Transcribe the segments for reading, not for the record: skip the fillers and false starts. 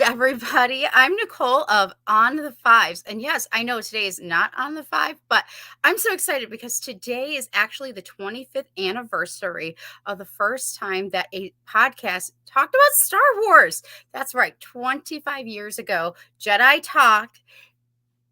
everybody. I'm Nicole of On the Fives. And yes, I know today is not on the five, but I'm so excited because today is actually the 25th anniversary of the first time that a podcast talked about Star Wars. That's right. 25 years ago, Jedi Talk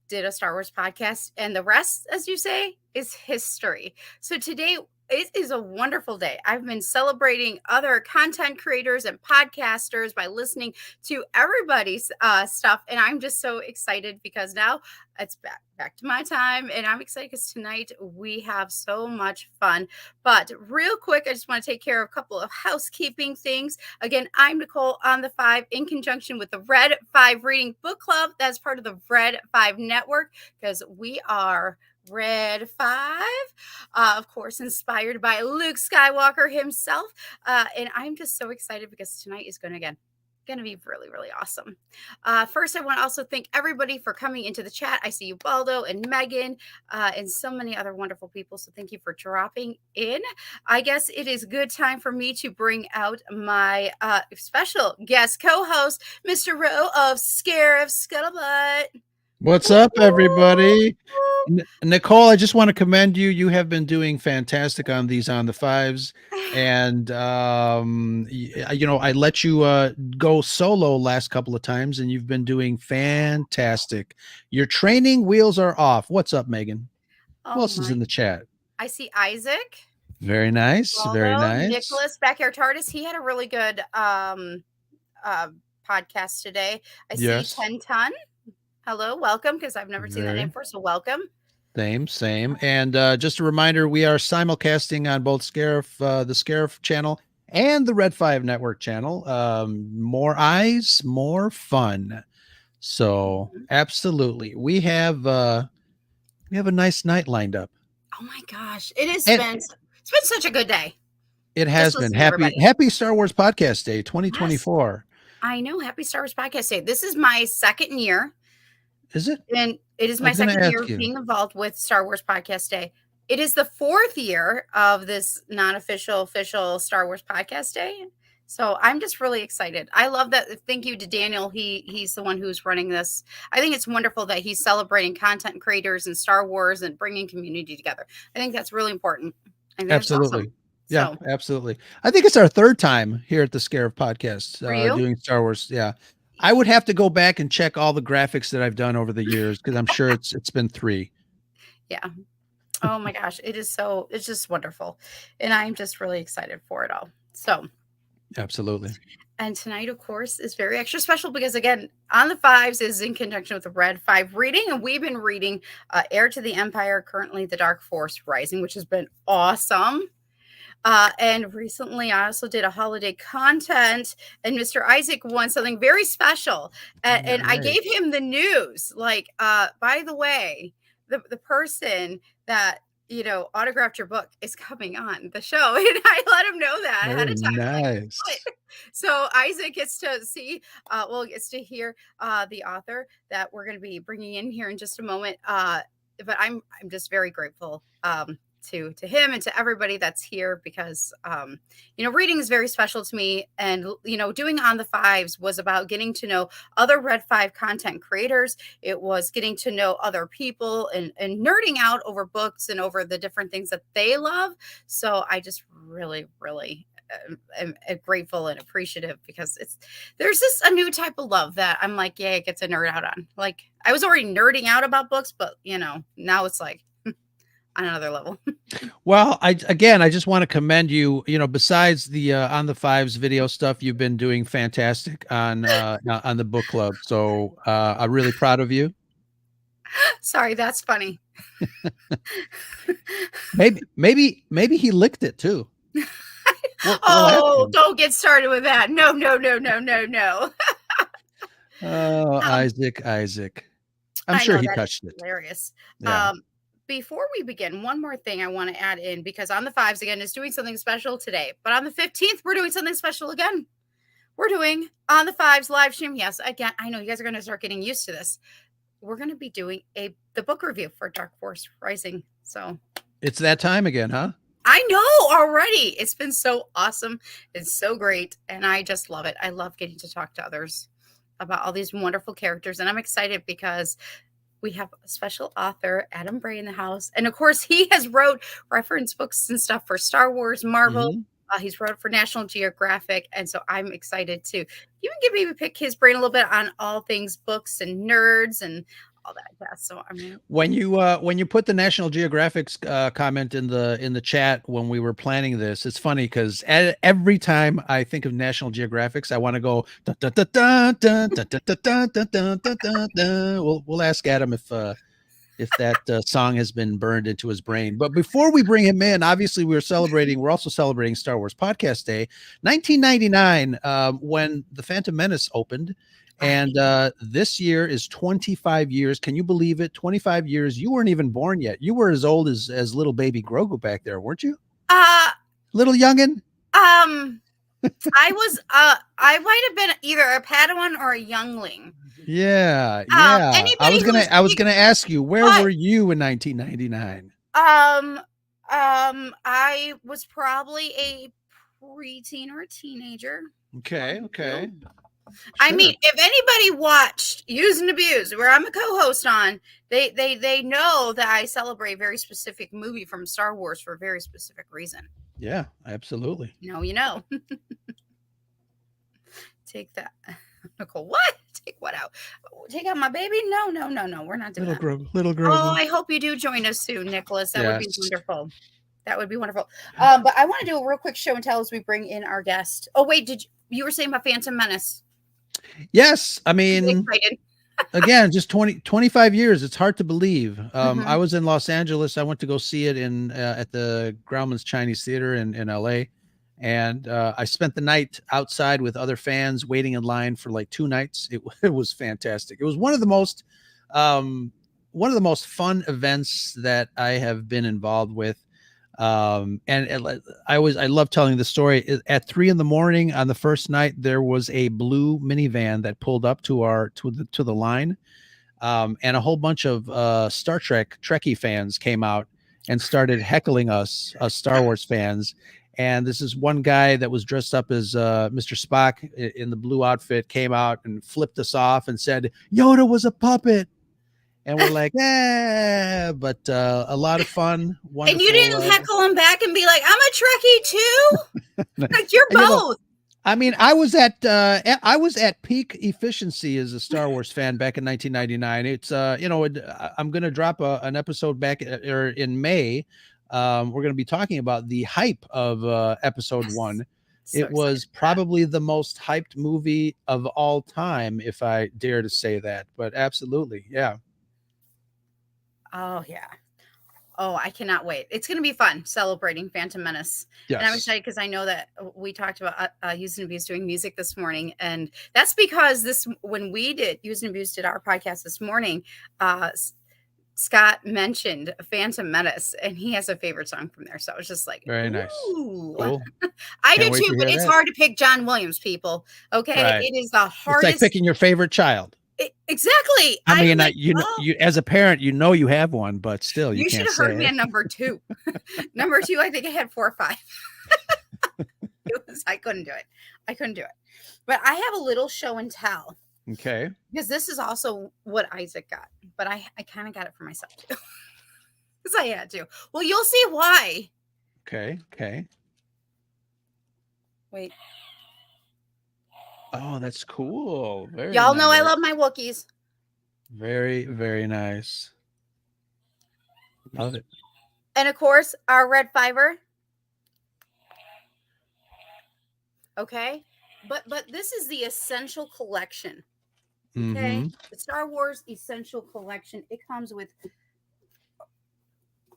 did a Star Wars podcast, and the rest, as you say, is history. So today, it is a wonderful day. I've been celebrating other content creators and podcasters by listening to everybody's stuff, and I'm just so excited because now it's back to my time, and I'm excited because tonight we have so much fun. But real quick, I just want to take care of a couple of housekeeping things. Again, I'm Nicole on the Five in conjunction with the Red Five Reading Book Club. That's part of the Red Five Network because we are Red Five, of course, inspired by Luke Skywalker himself. And I'm just so excited because tonight is going to be really, really awesome. First, I want to also thank everybody for coming into the chat. I see you, Baldo and Megan, and so many other wonderful people. So thank you for dropping in. I guess it is a good time for me to bring out my special guest co-host, Mr. Rowe of Scuttlebutt. What's up, everybody? Nicole, I just want to commend you. You have been doing fantastic on these on the fives. And, I let you go solo last couple of times, and you've been doing fantastic. Your training wheels are off. What's up, Megan? Who else is in the chat? I see Isaac. Very nice. Waldo, very nice. Nicholas Backyard TARDIS. He had a really good podcast today. I see 10 Ton. Hello, welcome, because I've never seen that name before, so welcome. Same. And just a reminder, we are simulcasting on both the Scarif channel and the Red 5 Network channel. More eyes, more fun. So absolutely. We have a nice night lined up. Oh my gosh. It's been such a good day. It has been. Happy Star Wars Podcast Day 2024. Yes. I know. Happy Star Wars Podcast Day. This is my second year. Is it? And it is my second year being involved with Star Wars Podcast Day. It is the fourth year of this non-official, official Star Wars Podcast Day. So I'm just really excited. I love that. Thank you to Daniel. He's the one who's running this. I think it's wonderful that he's celebrating content creators and Star Wars and bringing community together. I think that's really important. Absolutely. Awesome. Yeah, absolutely. I think it's our third time here at the Scarif Podcast doing Star Wars. Yeah. I would have to go back and check all the graphics that I've done over the years because I'm sure it's been 3. Yeah. Oh my gosh. It's just wonderful. And I'm just really excited for it all. So absolutely. And tonight, of course, is very extra special because, again, On the Fives is in conjunction with the Red 5 reading. And we've been reading Heir to the Empire, currently The Dark Force Rising, which has been awesome. And recently I also did a holiday content and Mr. Isaac won something very special. And I gave him the news, like, by the way, the person that, autographed your book is coming on the show. And I let him know that ahead of time. Nice. So Isaac gets to see, gets to hear the author that we're going to be bringing in here in just a moment. But I'm just very grateful to him and to everybody that's here because reading is very special to me, and doing On the Fives was about getting to know other Red 5 content creators. It was getting to know other people and nerding out over books and over the different things that they love. So I just really am grateful and appreciative because there's this a new type of love that I'm like, yeah, it gets a nerd out on. Like I was already nerding out about books, but now it's like on another level. Well, I just want to commend you. Besides the On the Fives video stuff, you've been doing fantastic on the book club. So I'm really proud of you. Sorry, that's funny. maybe he licked it too. Don't get started with that. No. Oh, Isaac. I'm sure he touched it. Hilarious. Yeah. Before we begin, one more thing I want to add in, because On the Fives, again, is doing something special today. But on the 15th, we're doing something special again. We're doing On the Fives live stream. Yes, again, I know you guys are going to start getting used to this. We're going to be doing the book review for Dark Force Rising. So it's that time again, huh? I know already. It's been so awesome. It's so great. And I just love it. I love getting to talk to others about all these wonderful characters. And I'm excited because we have a special author, Adam Bray, in the house. And of course, he has wrote reference books and stuff for Star Wars, Marvel. Mhm. He's wrote for National Geographic. And so I'm excited to even get maybe pick his brain a little bit on all things books and nerds and all that. Yeah. So I mean, When you put the National Geographic's comment in the chat when we were planning this, it's funny because every time I think of National Geographics, I want to go dun, dun, dun, dun, dun, dun, dun, dun, dun, dun, dun, dun, dun. We'll ask Adam if that song has been burned into his brain. But before we bring him in, obviously we're also celebrating Star Wars Podcast Day, 1999, when the Phantom Menace opened. And this year is 25 years. Can you believe it? 25 years. You weren't even born yet. You were as old as little baby Grogu back there, weren't you? uh, Little youngin? I might have been either a Padawan or a youngling. Yeah. Anybody I was gonna ask you, where what? were you in 1999? I was probably a preteen or a teenager. Okay. I mean, if anybody watched Use and Abuse, where I'm a co-host on, they know that I celebrate a very specific movie from Star Wars for a very specific reason. Yeah, absolutely. You know. Take that. Nicole, what? Take what out? Take out my baby? No. We're not doing that. Little Grogu. Oh, I hope you do join us soon, Nicholas. That would be wonderful. That would be wonderful. But I want to do a real quick show and tell as we bring in our guest. Oh, wait, you were saying about Phantom Menace? Yes, I mean, again, just 25 years. It's hard to believe. I was in Los Angeles. I went to go see it at the Grauman's Chinese Theater in LA. And I spent the night outside with other fans waiting in line for like 2 nights. It was fantastic. It was one of the most fun events that I have been involved with. And I love telling the story. At 3 a.m. on the first night, there was a blue minivan that pulled up to the line, and a whole bunch of Trekkie fans came out and started heckling us Star Wars fans. And this is one guy that was dressed up as Mr. Spock in the blue outfit came out and flipped us off and said Yoda was a puppet. And we're like, yeah, but a lot of fun. Wonderful. And you didn't heckle him back and be like, I'm a Trekkie too. Like you're both. I mean, I was at peak efficiency as a Star Wars fan back in 1999. It's I'm going to drop an episode back in May. We're going to be talking about the hype of episode 1. It was probably the most hyped movie of all time, if I dare to say that. But absolutely, yeah. Oh, yeah. Oh, I cannot wait. It's going to be fun celebrating Phantom Menace. Yes. And I'm excited because I know that we talked about Use and Abuse doing music this morning. And that's because when we did Use and Abuse did our podcast this morning, Scott mentioned Phantom Menace and he has a favorite song from there. So I was just like, very nice. Cool. I do too, but it's hard to pick John Williams, people. Okay. Right. It is the hardest. It's like picking your favorite child. Exactly. I mean, you as a parent, you have one, but still, you should have heard me on number 2. Number 2, I think I had 4 or 5. I couldn't do it. But I have a little show and tell. Okay. Because this is also what Isaac got, but I kind of got it for myself too. Because I had to. Well, you'll see why. Okay. Wait. Oh, that's cool. Y'all know I love my Wookiees. Very, very nice. Love it. And of course, our red fiber. Okay. But this is the Essential Collection. Okay. The Star Wars Essential Collection. It comes with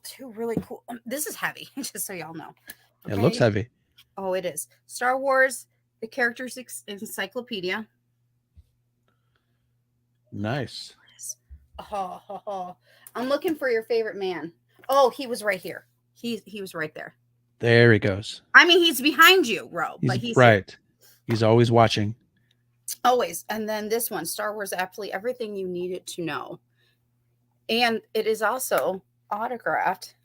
2 really cool. This is heavy, just so y'all know. Okay? It looks heavy. Oh, it is. Star Wars, the Characters Encyclopedia. Nice. Oh, I'm looking for your favorite man. Oh, he was right here. He was right there. There he goes. I mean, he's behind you, Ro. He's right. Here. He's always watching. Always. And then this one, Star Wars Aptly, Everything You Needed to Know. And it is also autographed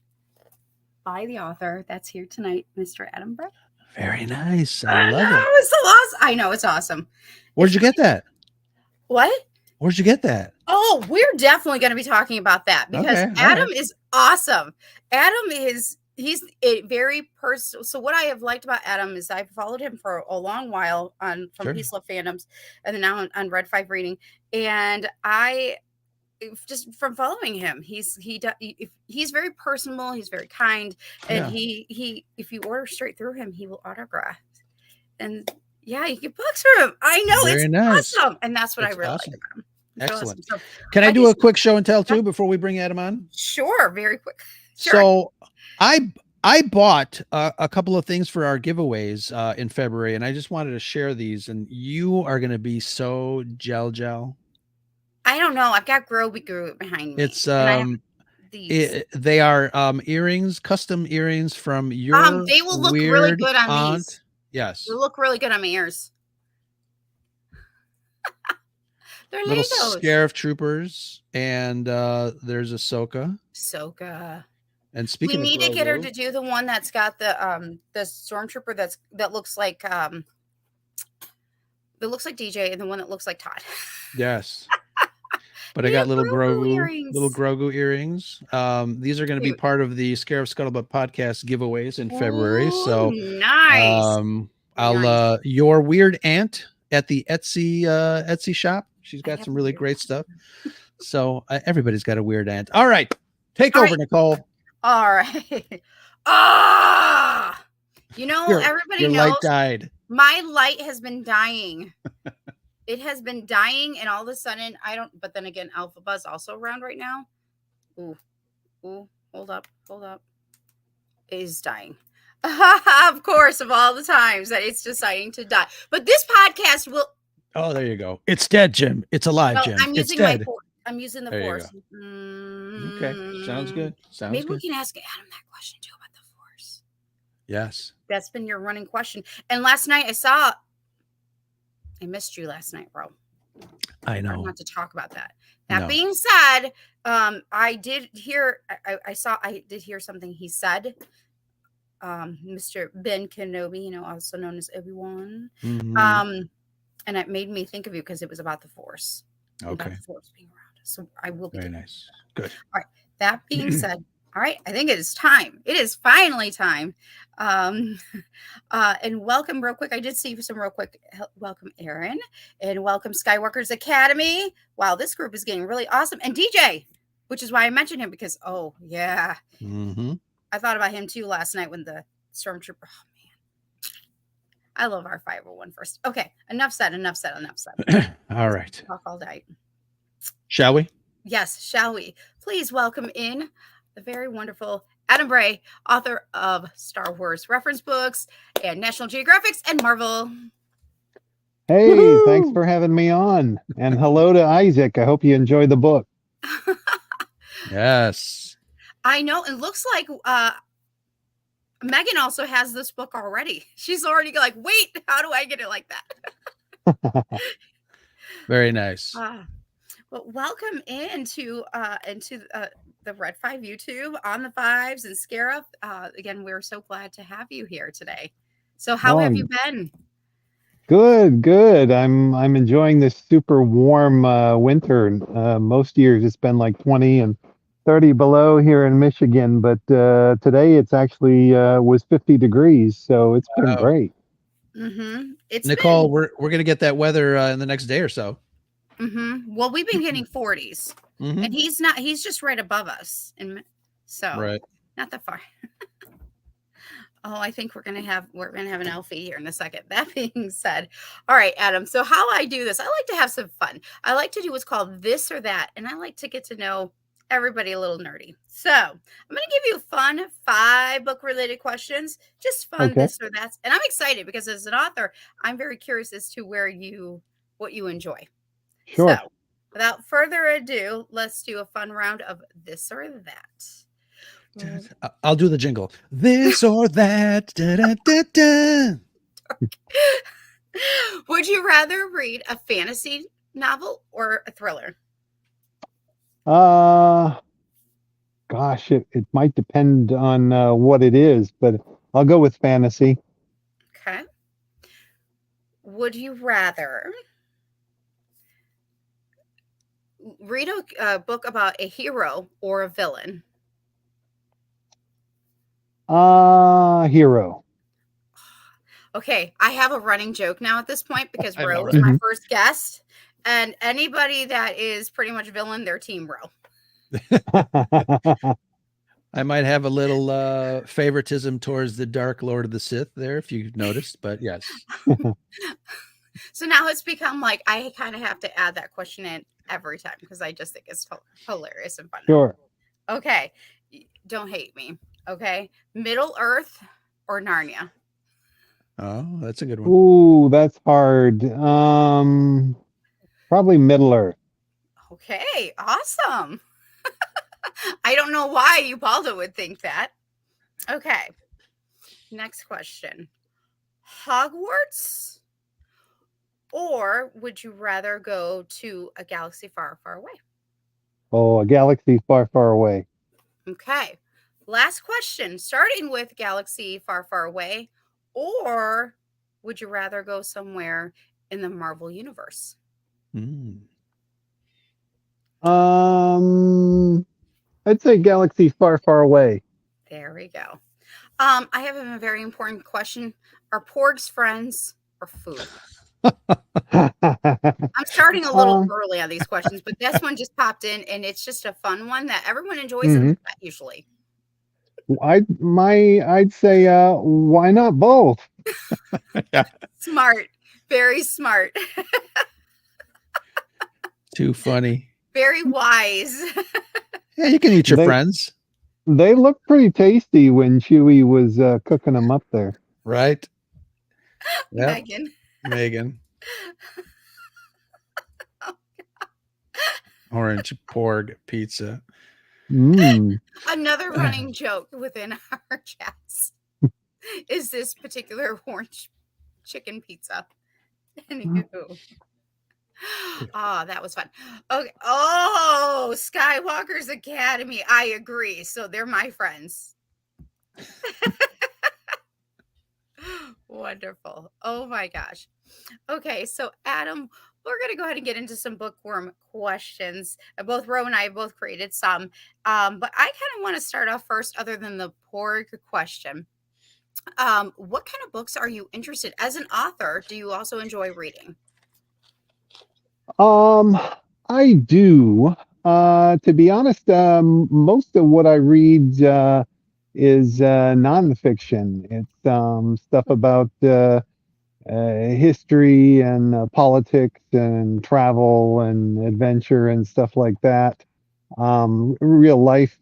by the author that's here tonight, Mr. Adam Bray. Very nice. I love it. It's so awesome. I know, it's awesome. Where'd you get that? What? Where'd you get that? Oh, we're definitely going to be talking about that because Okay, all Adam right. is awesome. He's a very personal. So what I have liked about Adam is I've followed him for a long while on from Sure. Peace Love Fandoms, and then now on Red 5 Reading, and I just from following him, he's very personable, he's very kind, and Yeah. he if you order straight through him, he will autograph. And yeah, you get books from him. I know it's Very nice. awesome, and that's what I It's really like awesome. about him. It's really awesome. Excellent. So Can I I do just a quick show and tell too before we bring Adam on? sure, very quick. Sure. So I bought a couple of things for our giveaways in February, and I just wanted to share these. And you are going to be so gel. I don't know. I've got Groby Group behind me, It's and I have these. they are earrings, custom earrings from your They will look really weird good on these. aunt. They Yes, look really good on my ears. They're little Legos. Scarif troopers, and there's Ahsoka. Soka. And We speaking of need to get her Grogu, to do the one that's got the stormtrooper that looks like DJ, and the one that looks like Todd. yes. But I We got have little Grogu Grogu earrings. These are going to be Cute. part of the Scarif Scuttlebutt podcast giveaways in February. Ooh, So, nice. I'll Nice. your weird aunt at the Etsy shop. She's I got have some a really weird great stuff. So everybody's got a weird aunt. All right, take All over, right. Nicole. All right. Ah, everybody Your knows light died. my light has been dying. It has been dying, and all of a sudden, I don't. But then again, Alpha Buzz also around right now. Ooh, hold up. It is dying. Of course, of all the times that it's deciding to die. But this podcast will. Oh, there you go. It's dead, Jim. It's alive, Well, Jim. I'm It's using my dead. force. I'm using the There you force. go. Okay, sounds good. Sounds Maybe we good. can ask Adam that question too about the force. Yes. That's been your running question. And last night I missed you last night, bro. I know. Not to talk about that. That being said, I did hear something he said. Mr. Ben Kenobi, also known as Obi-Wan. Mhm. And it made me think of you because it was about the Force. Okay. About the Force being around. So I will be Very nice. Good. All right. That being said, all right, I think it is time. It is finally time. And welcome real quick. I did see some real quick. Welcome, Aaron, and welcome Skywalker's Academy. Wow, this group is getting really awesome. And DJ, which is why I mentioned him because, oh, yeah. Mm-hmm. I thought about him too last night when the Stormtrooper. Oh, man. I love our 501 first. Okay, enough said. All right. Talk all night. Shall we? Yes, shall we? Please welcome in the very wonderful Adam Bray, author of Star Wars reference books and National Geographics and Marvel. Hey, thanks for having me on. And hello to Isaac. I hope you enjoy the book. Yes. I know. It looks like Megan also has this book already. She's already like, wait, how do I get it like that? Very nice. Well, welcome into the Red 5 YouTube on the Fives and Scarif. Again, we're so glad to have you here today. So how have you been? Good. I'm enjoying this super warm winter. Most years it's been like 20 and 30 below here in Michigan, but today it's actually was 50 degrees, so it's been great. Mm-hmm. Nicole, we're gonna get that weather in the next day or so. Mm-hmm. Well, we've been getting 40s, and he's just right above us, and so not that far. Oh, I think we're gonna have an Alfie here in a second. That being said, all right, Adam. So how I do this, I like to have some fun. I like to do what's called this or that, and I like to get to know everybody a little nerdy. So I'm gonna give you fun 5 book related questions, just fun this or that. And I'm excited because as an author, I'm very curious as to what you enjoy. Sure. So without further ado, let's do a fun round of this or that. I'll do the jingle. This or that. Da, da, da, da. Would you rather read a fantasy novel or a thriller? Gosh, it might depend on what it is, but I'll go with fantasy. Okay. Would you rather Read a book about a hero or a villain. Hero. Okay, I have a running joke now at this point because I know, Ro was right? my Mhm. first guest, and anybody that is pretty much villain, their team Ro. I might have a little favoritism towards the Dark Lord of the Sith there, if you've noticed, but yes. So now it's become like I kind of have to add that question in every time because I just think it's hilarious and fun. Sure. Okay, don't hate me. Okay, Middle Earth or Narnia? Oh, that's a good one. Ooh, that's hard. Probably Middle Earth. Okay, awesome. I don't know why Ubaldo would think that. Okay, next question. Hogwarts, or would you rather go to a galaxy far, far away? Oh, a galaxy far, far away. Okay, last question. Starting with galaxy far, far away, or would you rather go somewhere in the Marvel universe? Mm. I'd say galaxy far, far away. There we go. I have a very important question. Are porgs friends or food? I'm starting a little um, early on these questions, but this one just popped in and it's just a fun one that everyone enjoys in the mhm. chat usually. I'd say why not both? Yeah, Smart. Very smart. too funny. Very wise. Yeah, you can eat your They friends, they look pretty tasty when Chewie was cooking them up there. right? Yeah, Megan. Megan. Orange porg pizza. Mm. Another running joke within our chats is this particular orange chicken pizza. Anywho. Oh, that was fun. Okay. Oh, Skywalker's Academy. I agree. So they're my friends. Wonderful. Oh my gosh. Okay, so Adam, we're going to go ahead and get into some bookworm questions. Both Ro and I have both created some. But I kind of want to start off first, other than the porg question. What kind of books are you interested as an author? Do you also enjoy reading? Um, I do. To be honest, most of what I read is nonfiction. It's stuff about history and politics and travel and adventure and stuff like that. Real life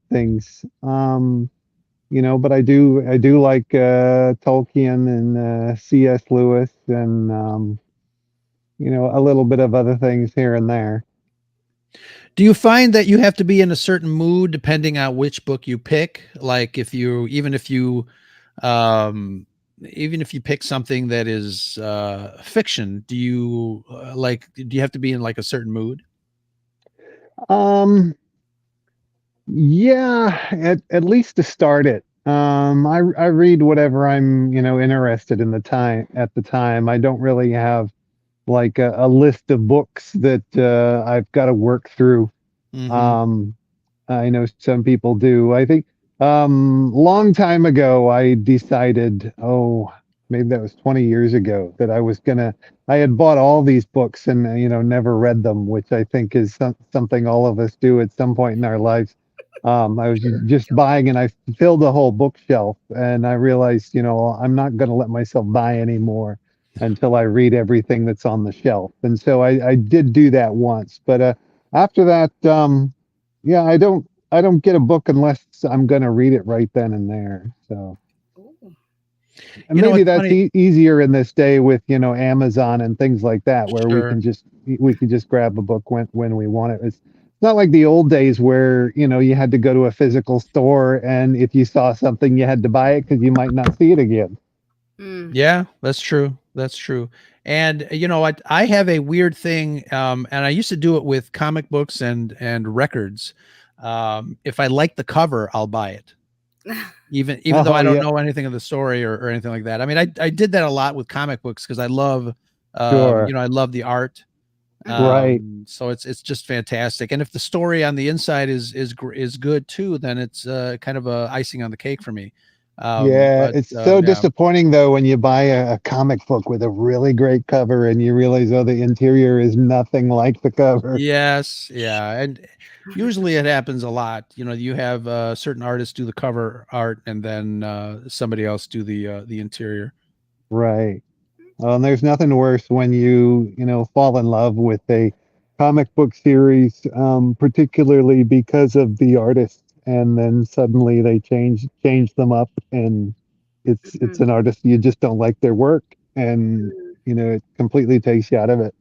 things. But I do like Tolkien and C.S. Lewis and a little bit of other things here and there. Do you find that you have to be in a certain mood depending on which book you pick? Like if you, um, even if you pick something that is fiction, do you do you have to be in like a certain mood? Um, yeah, at least to start it. I read whatever I'm interested in the time at the time. I don't really have like a list of books that I've got to work through. Hmm. Um, I know some people do. I think long time ago I decided, oh, maybe that was 20 years ago, that I had bought all these books and never read them, which I think is something all of us do at some point in our lives. I was just buying and I filled the whole bookshelf and I realized, I'm not going to let myself buy anymore until I read everything that's on the shelf. And so I did do that once, but after that, yeah, I don't get a book unless I'm going to read it right then and there. So, Ooh. and You know, maybe it's that's funny. easier in this day with, Amazon and things like that, where Sure. we can just grab a book when we want it. It's not like the old days where, you had to go to a physical store and if you saw something, you had to buy it because you might not see it again. Mm. Yeah, that's true. That's true. And I have a weird thing, and I used to do it with comic books and records. If I like the cover, I'll buy it, even though Oh I don't yeah, know anything of the story or anything like that. I mean, I did that a lot with comic books because I love, sure. I love the art. Right. So it's just fantastic. And if the story on the inside is good too, then it's kind of a icing on the cake for me. Yeah, But it's so yeah. disappointing though when you buy a comic book with a really great cover and you realize, oh, the interior is nothing like the cover. Yes, yeah, and usually it happens a lot. You know, you have certain artists do the cover art, and then somebody else do the interior. Right. Well, and there's nothing worse when you fall in love with a comic book series, particularly because of the artist, and then suddenly they change them up, and it's Mhm. an artist you just don't like their work, and Mhm. it completely takes you out of it.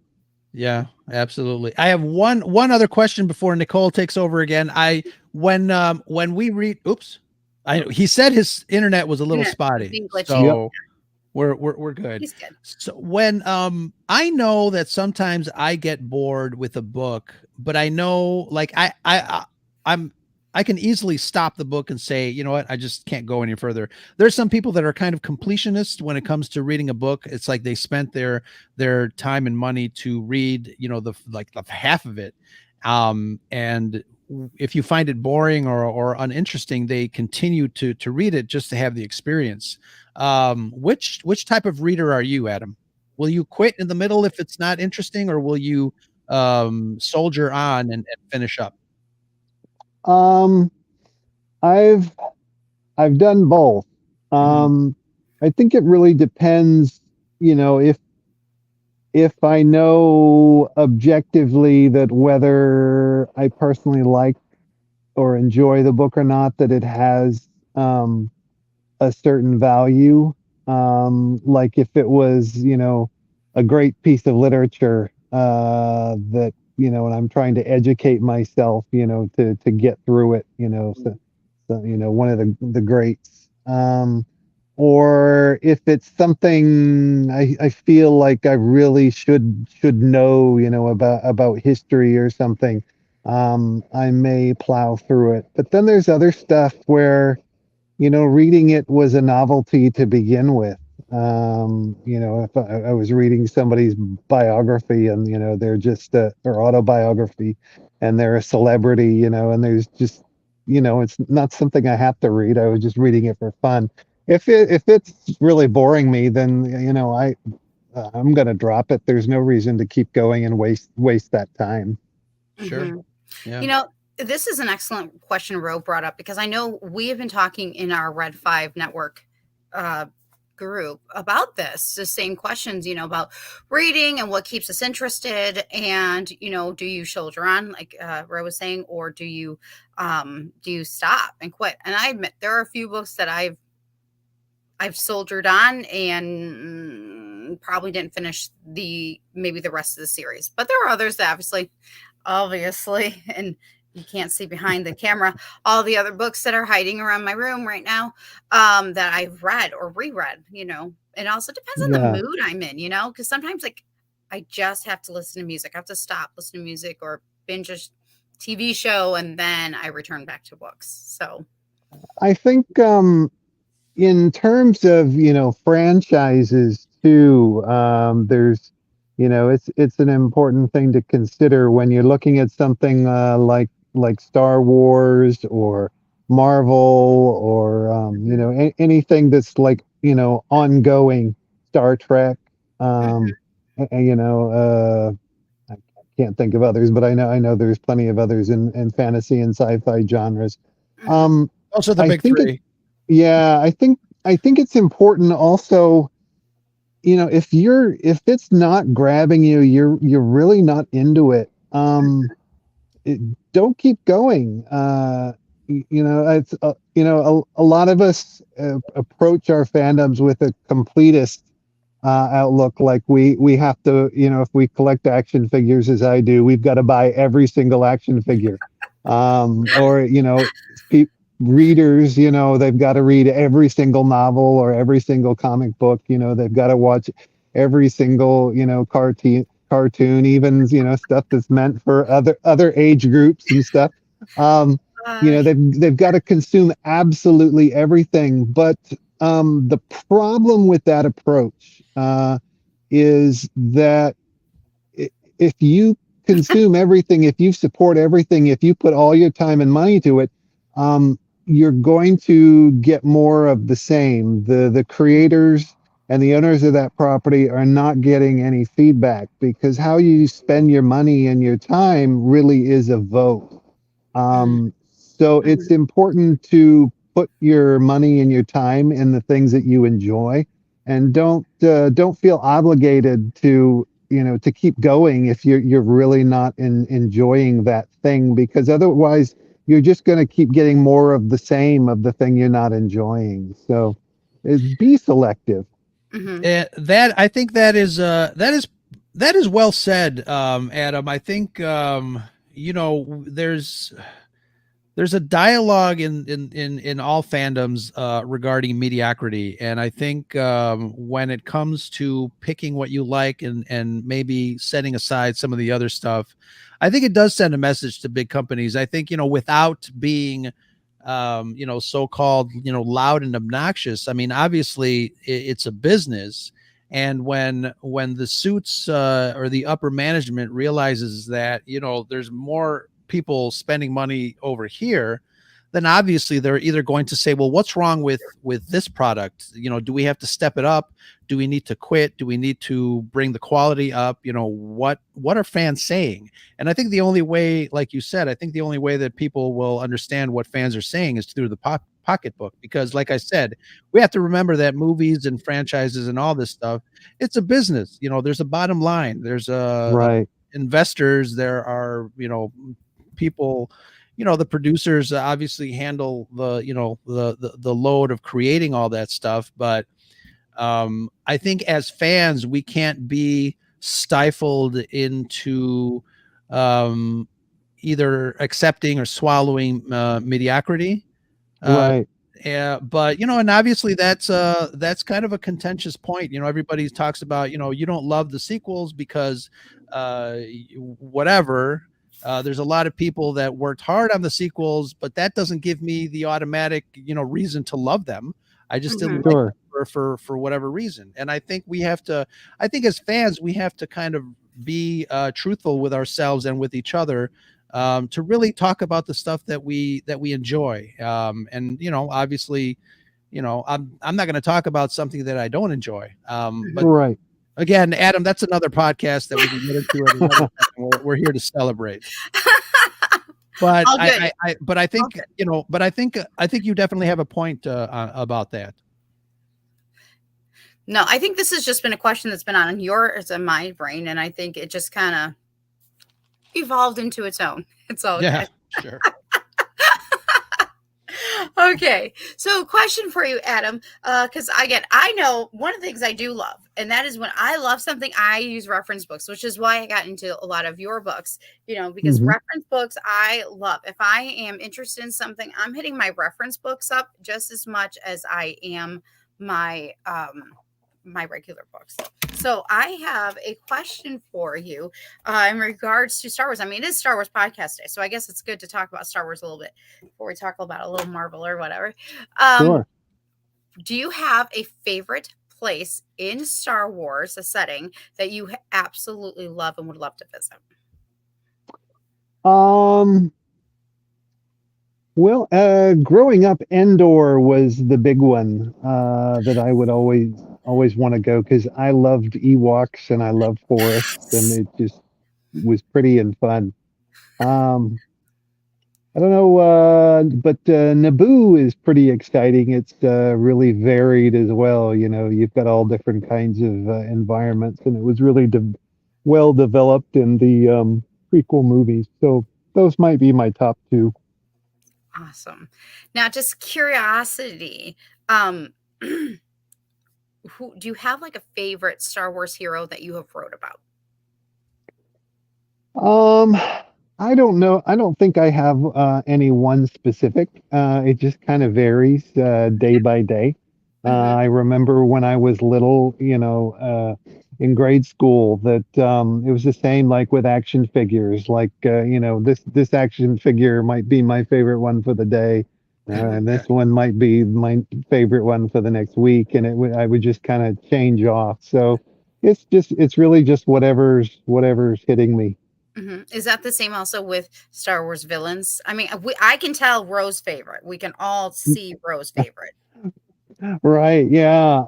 Yeah, absolutely. I have one other question before Nicole takes over again. I when we read, oops, he said his internet was a little Internet spotty, being glitchy. Yep. so we're good. He's good. So when I know that sometimes I get bored with a book, but I know like I'm I can easily stop the book and say, you know what, I just can't go any further. There's some people that are kind of completionists when it comes to reading a book. It's like they spent their time and money to read, the half of it. And if you find it boring or uninteresting, they continue to read it just to have the experience. Which type of reader are you, Adam? Will you quit in the middle if it's not interesting, or will you soldier on and finish up? Um, I've I've done both. Mhm. Um, I think it really depends, if I know objectively that whether I personally like or enjoy the book or not, that it has a certain value. Like if it was, a great piece of literature that, and I'm trying to educate myself, to get through it, so one of the greats. Or if it's something I feel like I really should know, about history or something, I may plow through it. But then there's other stuff where reading it was a novelty to begin with. If I was reading somebody's biography and, they're just, or autobiography and they're a celebrity, and there's just, it's not something I have to read. I was just reading it for fun. If it's really boring me, then, I'm going to drop it. There's no reason to keep going and waste that time. Sure. Mhm. Yeah. You know, this is an excellent question Ro brought up because I know we have been talking in our Red 5 network uh, group about this, the same questions, about reading and what keeps us interested. And, do you soldier on, like Ro was saying, or do you stop and quit? And I admit there are a few books that I've soldiered on and probably didn't finish maybe the rest of the series. But there are others that obviously, and you can't see behind the camera, all the other books that are hiding around my room right now, that I've read or reread, It also depends on the Yeah. mood I'm in, because sometimes like I just have to listen to music. I have to stop, listen to music or binge a TV show, and then I return back to books. So I think in terms of franchises too, there's it's an important thing to consider when you're looking at something like Star Wars or Marvel or mhm, anything that's like ongoing. Star Trek. mhm, um you know I can't think of others, but I know there's plenty of others in fantasy and sci-fi genres. mhm, um Also the I big think it three. Yeah, I think it's important also, if it's not grabbing you, you're really not into it. It, don't keep going. It's a lot of us approach our fandoms with a completist outlook. Like we have to, if we collect action figures as I do, we've got to buy every single action figure. Or pe- readers, they've got to read every single novel or every single comic book. They've got to watch every single cartoon, even stuff that's meant for other age groups and stuff. um uh, they've got to consume absolutely everything. But the problem with that approach is that if you consume everything, if you support everything, if you put all your time and money to it, um, you're going to get more of the same. The creators and the owners of that property are not getting any feedback because how you spend your money and your time really is a vote. Mhm, So it's mhm, important to put your money and your time in the things that you enjoy, and don't feel obligated to to keep going if you're really not enjoying that thing, because otherwise you're just going to keep getting more of the same of the thing you're not enjoying. So be selective. mhm, That I think that is well said, Adam. I think there's a dialogue in all fandoms regarding mediocrity, and I think when it comes to picking what you like and maybe setting aside some of the other stuff, I think it does send a message to big companies. I think without being so-called loud and obnoxious. I mean, obviously it's a business, and when the suits or the upper management realizes that there's more people spending money over here, then obviously they're either going to say, well, what's wrong with this product? Do we have to step it up? Do we need to quit? Do we need to bring the quality up? What are fans saying? And I think the only way, like you said, I think the only way that people will understand what fans are saying is through the pocketbook. Because, like I said, we have to remember that movies and franchises and all this stuff, it's a business. There's a bottom line. There's a Right, investors. There are people. The producers obviously handle the load of creating all that stuff, but I think as fans we can't be stifled into um, either accepting or swallowing mediocrity. Uh, right, but and obviously that's kind of a contentious point. Everybody talks about you don't love the sequels because uh, whatever. There's a lot of people that worked hard on the sequels, but that doesn't give me the automatic reason to love them. I just didn't mhm, like sure, for whatever reason. And I think we have to. I think as fans we have to kind of be truthful with ourselves and with each other, to really talk about the stuff that we enjoy. And obviously, I'm not going to talk about something that I don't enjoy. But mhm. right. again, Adam, that's another podcast that we can get into at another time. We're here to celebrate. But All good, but I all think good. I think you definitely have a point about that. No, I think this has just been a question that's been on yours and my brain, and I think it just kinda evolved into its own. It's all Yeah, good. sure. Okay, so question for you, Adam, because again, I know one of the things I do love, and that is when I love something, I use reference books, which is why I got into a lot of your books, because Hmm. reference books I love. If I am interested in something, I'm hitting my reference books up just as much as I am my my regular books. So I have a question for you in regards to Star Wars. I mean, it is Star Wars podcast day, so I guess it's good to talk about Star Wars a little bit before we talk about a little Marvel or whatever. Um, Sure. do you have a favorite place in Star Wars, a setting that you absolutely love and would love to visit? Um, well, growing up, Endor was the big one that I would always want to go because I loved Ewoks and I loved forests, and Yes. it just was pretty and fun. Um, I don't know, but Naboo is pretty exciting. It's really varied as well. You've got all different kinds of environments, and it was really well developed in the prequel movies. So those might be my top two. Awesome. Now, just curiosity. Um, who do you have like a favorite Star Wars hero that you have wrote about? Um, I don't know. I don't think I have any one specific. It just kind of varies day by day. Hmm. I remember when I was little, in grade school, that it was the same like with action figures. Like, this action figure might be my favorite one for the day, Hmm. and this one might be my favorite one for the next week, and I would just kind of change off. So. it's really just whatever's hitting me. Is that the same also with Star Wars villains? I mean, I can tell Rose favorite. We can all see Rose favorite. Right, yeah.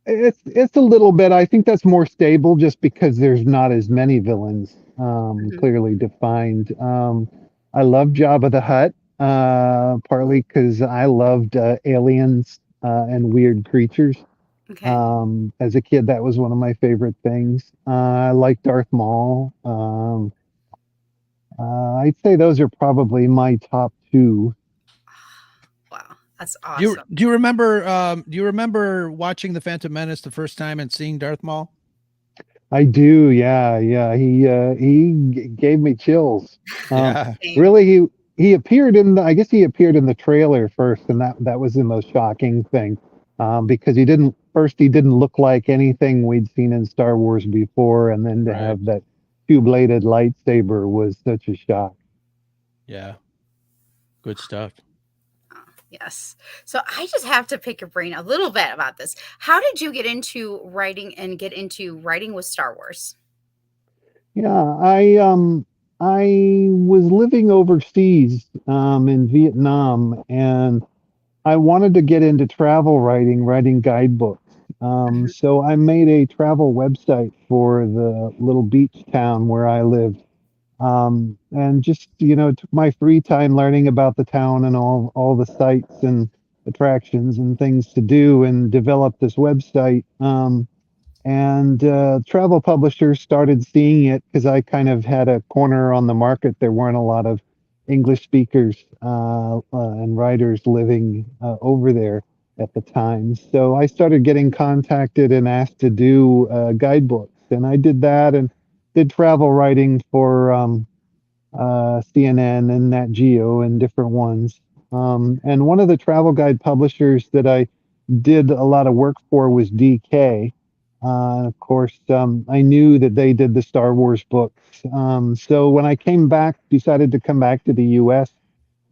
It's a little bit. I think that's more stable just because there's not as many villains Mhm. clearly defined. I love Jabba the Hutt, partly because I loved aliens and weird creatures. Okay. As a kid, that was one of my favorite things. I like Darth Maul. I'd say those are probably my top two. Wow, that's Do you awesome. do you remember do you remember watching The Phantom Menace the first time and seeing Darth Maul? I do, yeah, yeah. He gave me chills. Um, Yeah, Same. really, he appeared in the. I guess he appeared in the trailer first, and that was the most shocking thing, because he didn't look like anything we'd seen in Star Wars before, and then to right. have that two-bladed lightsaber was such a shock. Yeah, good stuff. Oh, yes. So I just have to pick your brain a little bit about this. How did you get into writing and get into writing with Star Wars? Yeah, I was living overseas in Vietnam, and I wanted to get into travel writing, writing guidebooks. Mhm. So I made a travel website for the little beach town where I lived. And just, took my free time learning about the town and all the sites and attractions and things to do and developed this website. And travel publishers started seeing it because I kind of had a corner on the market. There weren't a lot of English speakers and writers living over there at the time. So I started getting contacted and asked to do guidebooks. And I did that and did travel writing for CNN and Nat Geo and different ones. And one of the travel guide publishers that I did a lot of work for was DK. Of course, I knew that they did the Star Wars books. So when I decided to come back to the U.S.,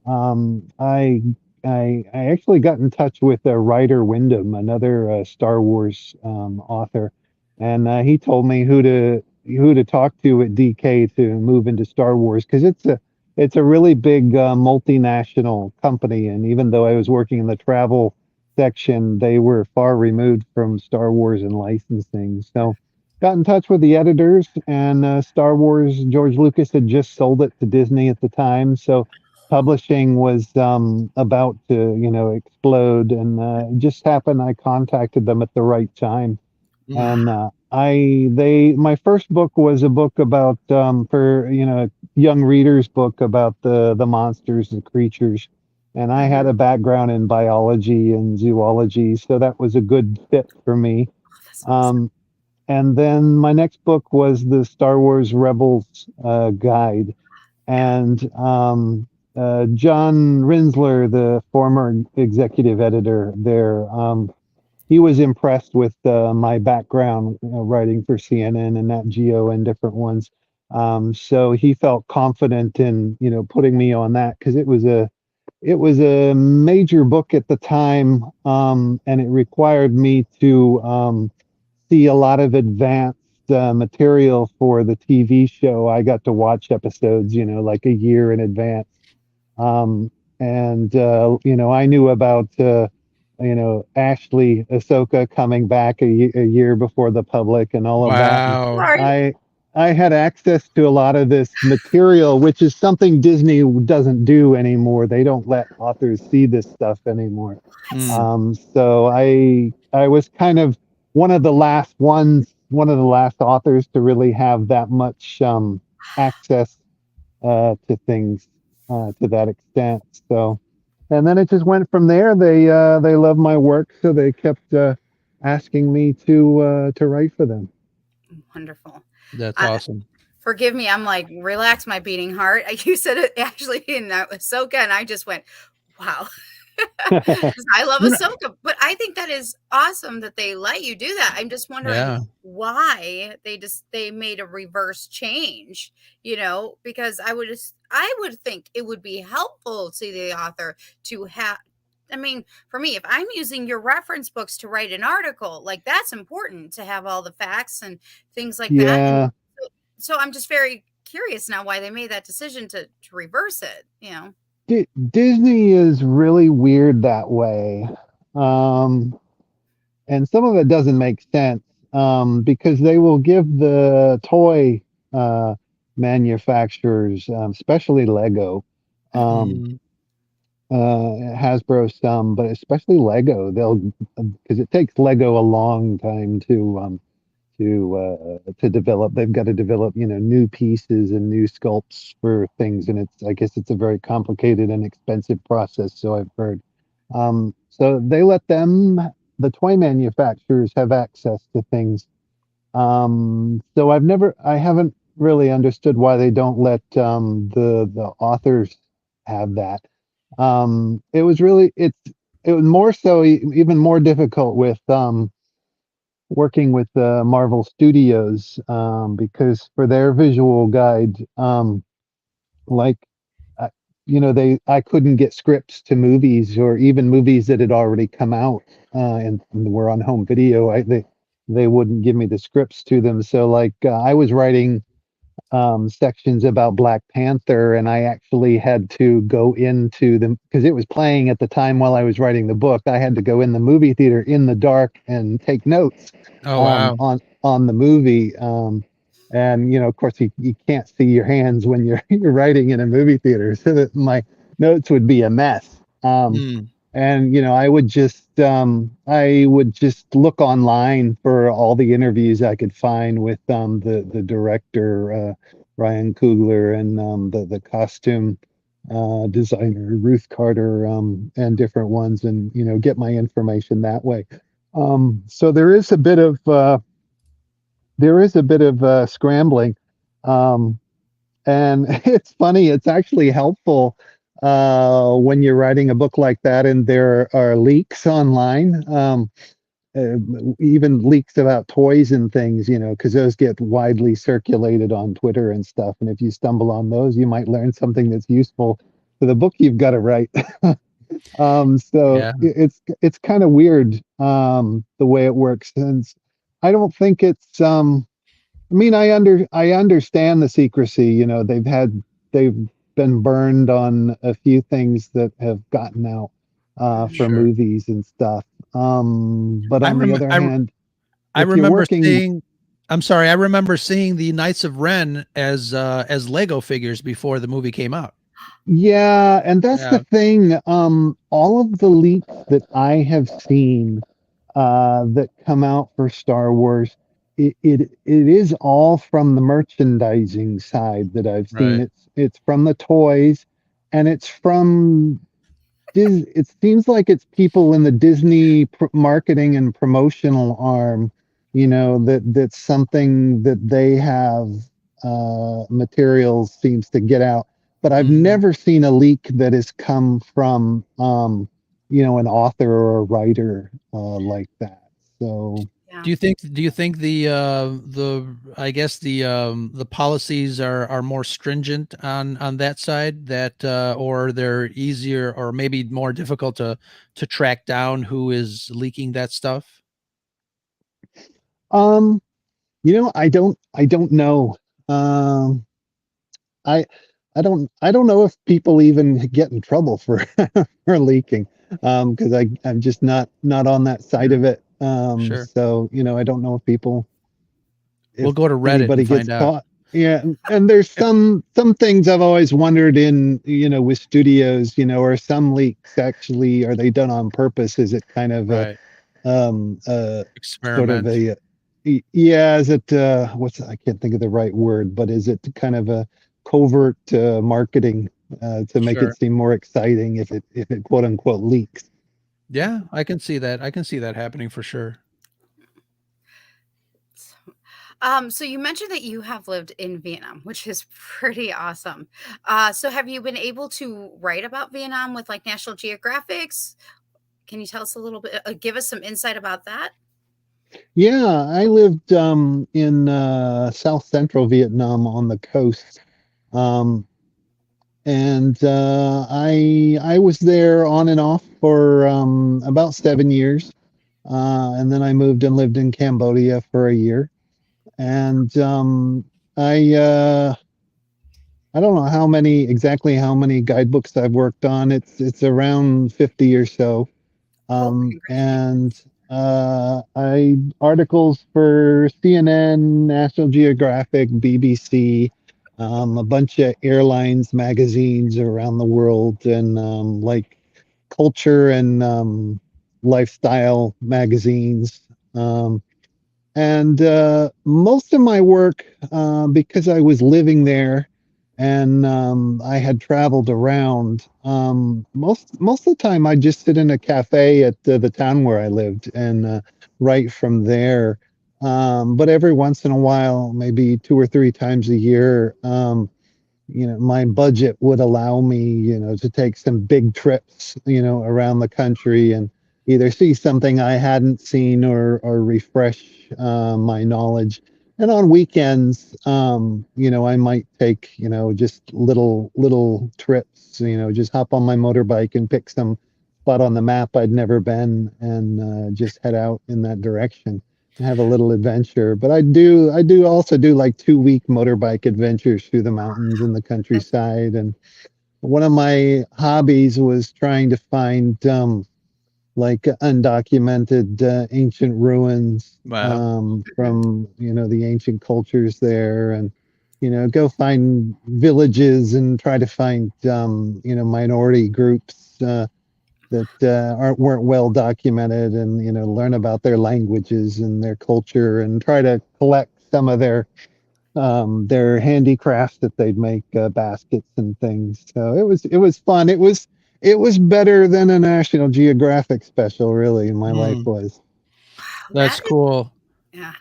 um, I I actually got in touch with Ryder Wyndham, another Star Wars author, and he told me who to talk to at DK to move into Star Wars because it's a really big multinational company, and even though I was working in the travel section, they were far removed from Star Wars and licensing. So got in touch with the editors, and Star Wars, George Lucas had just sold it to Disney at the time, so publishing was about to, explode, and it just happened. I contacted them at the right time, Mm, and my first book was a book about for young readers book about the monsters and creatures, and I had Mhm. a background in biology and zoology, so that was a good fit for me. Oh, that's awesome. Um, and then my next book was the Star Wars Rebels guide, Yeah. and John Rinsler, the former executive editor there, he was impressed with my background writing for CNN and Nat Geo and different ones. So he felt confident in putting me on that because it was a major book at the time, and it required me to see a lot of advanced material for the TV show. I got to watch episodes, like a year in advance. Um, and I knew about Ashley Ahsoka coming back a year before the public and all of that. And wow. Sorry. I I had access to a lot of this material, which is something Disney doesn't do anymore. They don't let authors see this stuff anymore. Mm, So I was kind of one of the last authors to really have that much access to things to that extent. So, and then it just went from there. They love my work, so they kept asking me to write for them. Wonderful. that's I, awesome. Forgive me. I'm like, relax my beating heart. You said it actually, and that was so good. And I just went, wow. 'Cause I love You know, Ahsoka, but I think that is awesome that they let you do that. I'm just wondering yeah. why they made a reverse change, because I would think it would be helpful to the author to have I mean, for me, if I'm using your reference books to write an article, like that's important to have all the facts and things like that. And Yeah. so I'm just very curious now why they made that decision to reverse it, Disney is really weird that way. Um, and some of it doesn't make sense because they will give the toy uh, manufacturers, especially Lego, um, Mhm. Hasbro some, but especially Lego, they'll because it takes Lego a long time to develop. They've got to develop, new pieces and new sculpts for things, and I guess it's a very complicated and expensive process. So I've heard. So they let the toy manufacturers, have access to things. So I haven't really understood why they don't let the authors have that. It was more so even more difficult with working with Marvel Studios because for their visual guide, like uh, I couldn't get scripts to movies or even movies that had already come out and were on home video. They wouldn't give me the scripts to them. So like I was writing sections about Black Panther, and I actually had to go into them because it was playing at the time while I was writing the book. I had to go in the movie theater in the dark and take notes Oh, wow. on the movie. And of course, you can't see your hands when you're writing in a movie theater, so that my notes would be a mess. Mm. And I would just look online for all the interviews I could find with the director Ryan Coogler and the costume designer Ruth Carter and different ones, and get my information that way. So there is a bit of scrambling. Um, and it's funny, it's actually helpful when you're writing a book like that and there are leaks online, uh, even leaks about toys and things, because those get widely circulated on Twitter and stuff. And if you stumble on those, you might learn something that's useful for the book you've got to write. So Yeah, it's kind of weird the way it works. And I don't think it's I mean, I understand the secrecy. They've been burned on a few things that have gotten out for Mhm. sure. movies and stuff. But I on the rem other hand, I if you're remember working, seeing I'm sorry, I remember seeing the Knights of Ren as Lego figures before the movie came out. yeah, and that's the Yeah, thing. All of the leaks that I have seen that come out for Star Wars, it is all from the merchandising side that I've seen. right. It's from the toys, and it's from it seems like it's people in the Disney marketing and promotional arm, that's something that they have materials seems to get out. But I've Mhm. never seen a leak that has come from an author or a writer like that. So Yeah. Do you think the I guess the policies are more stringent on that side, that or they're easier or maybe more difficult to track down who is leaking that stuff? um I don't know. Um I I don't know if people even get in trouble for for leaking because I'm just not on that side Yeah, of it. sure. So I don't know We'll if go to Reddit anybody and gets find out. caught. Yeah, and there's some things I've always wondered in with studios, are some leaks actually, are they done on purpose? Is it kind of a Right. sort of Experiment. yeah, is it I can't think of the right word, but is it kind of a covert marketing to make it Sure. seem more exciting if it quote unquote leaks? Yeah, I can see that. I can see that happening for sure. So you mentioned that you have lived in Vietnam, which is pretty awesome. So have you been able to write about Vietnam with like National Geographics? Can you tell us a little bit, give us some insight about that? Yeah, I lived in South Central Vietnam on the coast. Um, and I was there on and off for about 7 years, and then I moved and lived in Cambodia for a year, and I uh, I don't know how many guidebooks I've worked on. It's around 50 or so, Oh, and congratulations. I articles for CNN, National Geographic, BBC, a bunch of airlines magazines around the world, and like culture and lifestyle magazines. And most of my work, because I was living there and I had traveled around, most of the time I just sit in a cafe at the town where I lived and write from there. But every once in a while, maybe 2 or 3 times a year, my budget would allow me, to take some big trips, around the country and either see something I hadn't seen or refresh my knowledge. And on weekends, I might take, just little trips, just hop on my motorbike and pick some spot on the map I'd never been and just head out in that direction and have a little adventure. But I do also do like 2 week motorbike adventures through the mountains and the That's countryside. And one of my hobbies was trying to find like undocumented ancient ruins Wow. mhm. from the ancient cultures there, and go find villages and try to find minority groups that weren't well documented, and learn about their languages and their culture and try to collect some of their handicrafts that they'd make, baskets and things. So it was fun. It was better than a National Geographic special, really. My life Mm, was. Wow, that that's is, cool. yeah,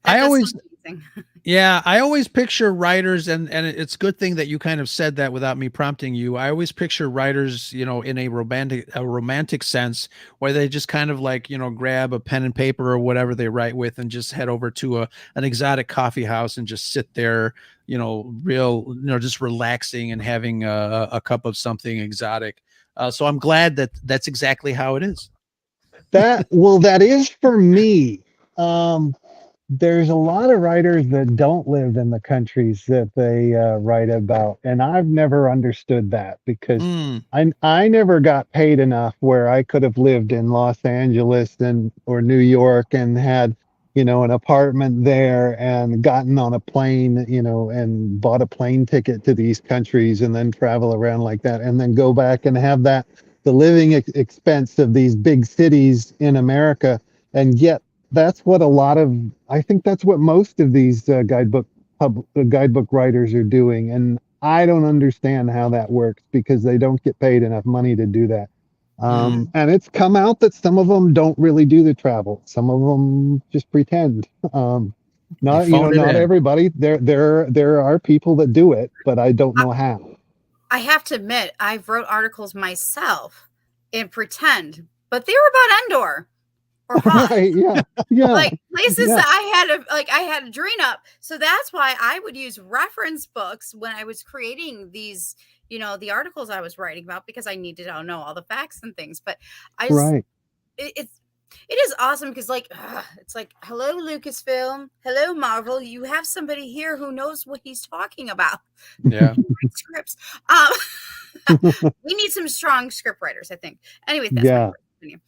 that I does always sound amazing. Yeah, I always picture writers, and it's a good thing that you kind of said that without me prompting you. I always picture writers, in a romantic sense, where they just kind of like, grab a pen and paper or whatever they write with and just head over to an exotic coffee house and just sit there, just relaxing and having a cup of something exotic. So I'm glad that that's exactly how it is. That is for me. Um, there's a lot of writers that don't live in the countries that they write about, and I've never understood that because Mm, I never got paid enough where I could have lived in Los Angeles and or New York and had an apartment there and gotten on a plane, and bought a plane ticket to these countries and then travel around like that and then go back and have that the living expense of these big cities in America. And yet that's what a lot of I think that's what most of these guidebook writers are doing, and I don't understand how that works because they don't get paid enough money to do that. mm. And it's come out that some of them don't really do the travel. Some of them just pretend. They Not phone it not in. everybody. There are people that do it, but I don't I, know how. I have to admit, I've wrote articles myself and pretend, but they were about Endor or Hoth. Right? Yeah. Yeah. Like places Yeah. that I had to dream up. So that's why I would use reference books when I was creating these, the articles I was writing about because I needed to know all the facts and things. But I just Right. it's it is awesome because it's like hello Lucasfilm, hello Marvel, you have somebody here who knows what he's talking about. Yeah. Write scripts. We need some strong script writers, I think. Anyways, that's my Yeah. personal opinion.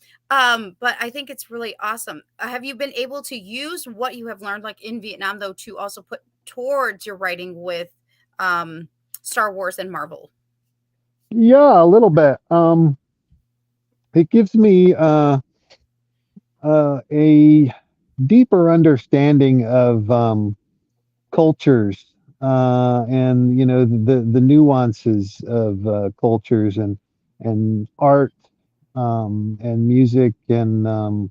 But I think it's really awesome. Have you been able to use what you have learned, like in Vietnam, though, to also put towards your writing with um, Star Wars and Marvel? Yeah, a little bit. It gives me a deeper understanding of cultures, and the nuances of cultures and art, and music, and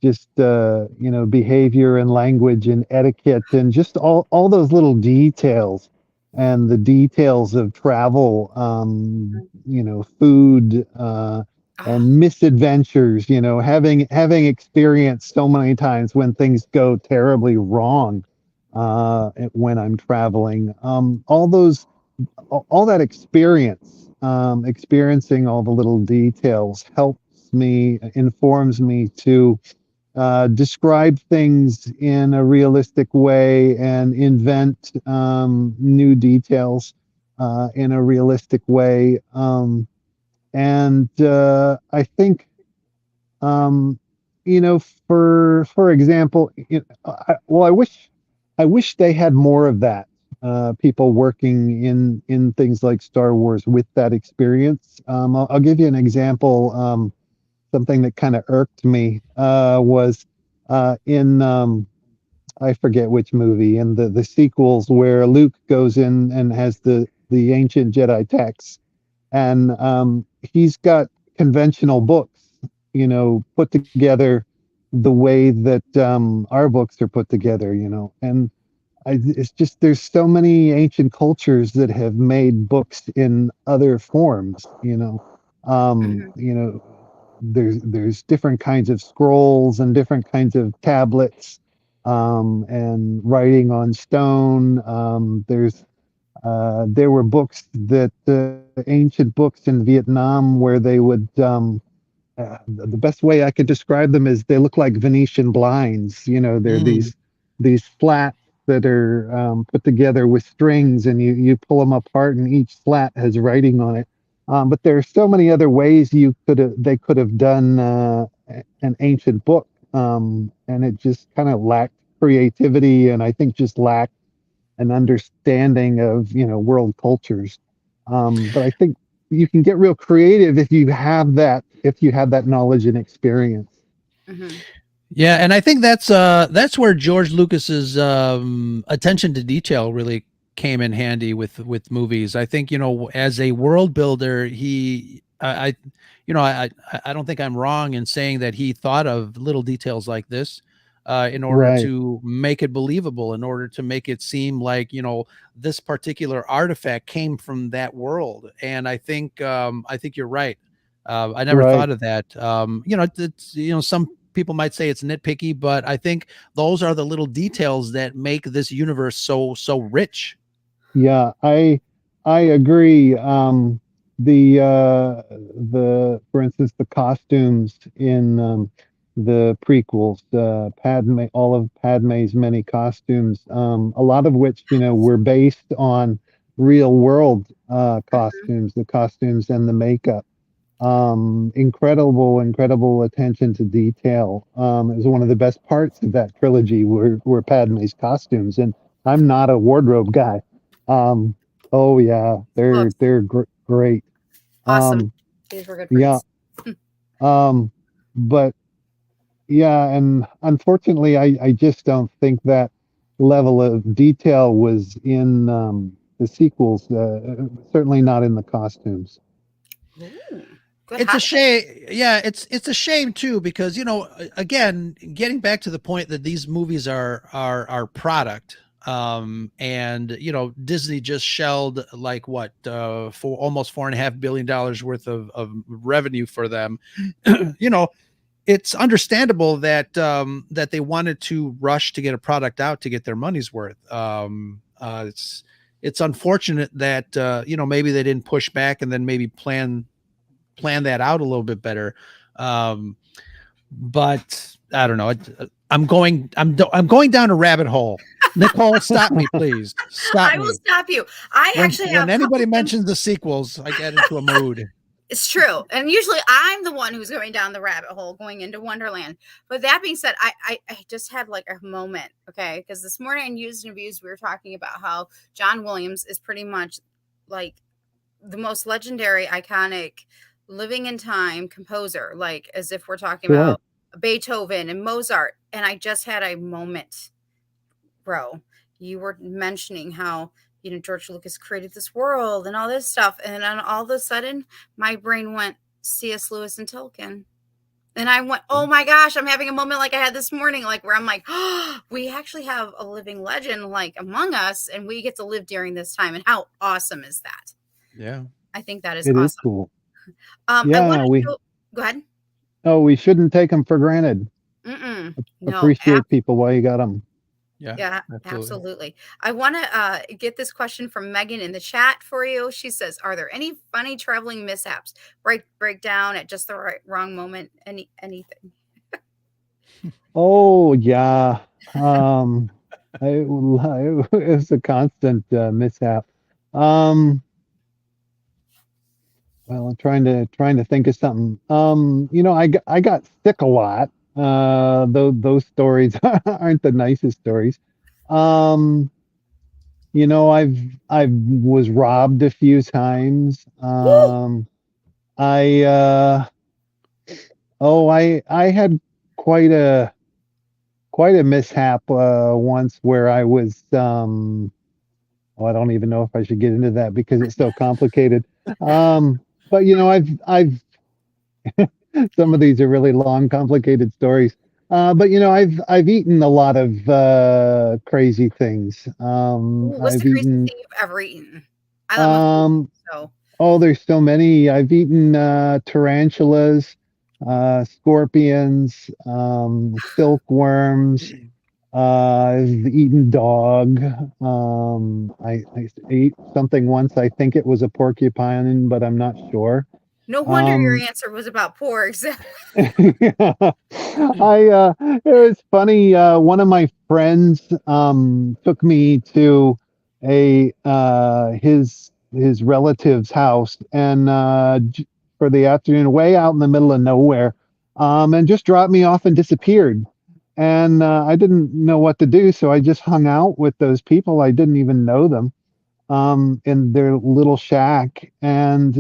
just behavior and language and etiquette and just all those little details and the details of travel, food, Oh, and misadventures, having experienced so many times when things go terribly wrong when I'm traveling, all those all that experience, experiencing all the little details helps me, informs me to describe things in a realistic way and invent new details in a realistic way. And I think, um, for example, I wish they had more of that. People working in things like Star Wars with that experience. I'll give you an example. Something that kind of irked me was in I forget which movie, in the sequels where Luke goes in and has the ancient Jedi texts, and he's got conventional books, put together the way that our books are put together, and it's just there's so many ancient cultures that have made books in other forms, Mhm. there's different kinds of scrolls and different kinds of tablets, and writing on stone. There were books that ancient books in Vietnam where they would the best way I could describe them is they look like Venetian blinds. They're Mm. these slats that are put together with strings, and you pull them apart, and each slat has writing on it. But there are so many other ways they could have done an ancient book, and it just kind of lacked creativity, and I think just lacked an understanding of world cultures. But I think you can get real creative if you have that knowledge and experience. Mhm. Yeah, and I think that's where George Lucas's attention to detail really came in handy with movies. I think, as a world builder, I don't think I'm wrong in saying that he thought of little details like this in order Right, to make it believable, in order to make it seem like, this particular artifact came from that world. And I think you're right. I never right. thought of that. Some people might say it's nitpicky, but I think those are the little details that make this universe so rich. Yeah, I agree. The for instance, the costumes in the prequels, all of Padme's many costumes, a lot of which were based on real world Mhm. costumes, the costumes and the makeup. Incredible attention to detail. It was one of the best parts of that trilogy were Padme's costumes, and I'm not a wardrobe guy. Um, oh yeah, Books. great. Awesome. Um, These were good yeah. reads. Um, but yeah, and unfortunately, I just don't think that level of detail was in the sequels. Certainly not in the costumes. Ooh, good It's a hot take. shame. Yeah, it's a shame too, because again, getting back to the point that these movies are product. And Disney just shelled like what, for almost $4.5 billion worth of revenue for them. you know it's understandable that they wanted to rush to get a product out to get their money's worth. It's unfortunate that maybe they didn't push back and then maybe plan that out a little bit better. Um, but I don't know. I'm going down a rabbit hole. Nicole, stop me, please. Stop I will me. stop you. I actually When have a couple anybody things. mentions the sequels, I get into a mood. It's true. And usually I'm the one who's going down the rabbit hole going into Wonderland. But that being said, I just had like a moment, okay? Because this morning in Used and Abused, we were talking about how John Williams is pretty much like the most legendary, iconic, living in time composer, like as if we're talking Sure. about Beethoven and Mozart. And I just had a moment, bro. You were mentioning how, George Lucas created this world and all this stuff. And then all of a sudden, my brain went C.S. Lewis and Tolkien. And I went, oh my gosh, I'm having a moment like I had this morning, like where I'm like, oh, we actually have a living legend like among us, and we get to live during this time. And how awesome is that? Yeah. I think that is It is awesome. cool. I want Yeah, to go ahead. we shouldn't take them for granted. Mm-mm. No, Appreciate people while you got them. Yeah, Yeah, absolutely. absolutely. I want to get this question from Megan in the chat for you. She says, "Are there any funny traveling mishaps? Break down at just the wrong moment. Anything?" Oh yeah. Um, it was a constant mishap. Um, well, I'm trying to think of something. I got sick a lot. Those stories aren't the nicest stories. Um, I've was robbed a few times. Woo! I I had quite a quite a mishap once where I was oh, I don't even know if I should get into that because it's so complicated. But I've some of these are really long, complicated stories. But I've eaten a lot of crazy things. Ooh, what's the I've craziest eaten thing you've ever eaten? I love food, um, so oh, there's so many. I've eaten tarantulas, scorpions, silkworms. I've eaten dog. I ate something once. I think it was a porcupine, but I'm not sure. no wonder your Um, answer was about porgs. I it was funny. One of my friends took me to a his relative's house and for the afternoon, way out in the middle of nowhere, and just dropped me off and disappeared. And I didn't know what to do, so I just hung out with those people. I didn't even know them in their little shack, and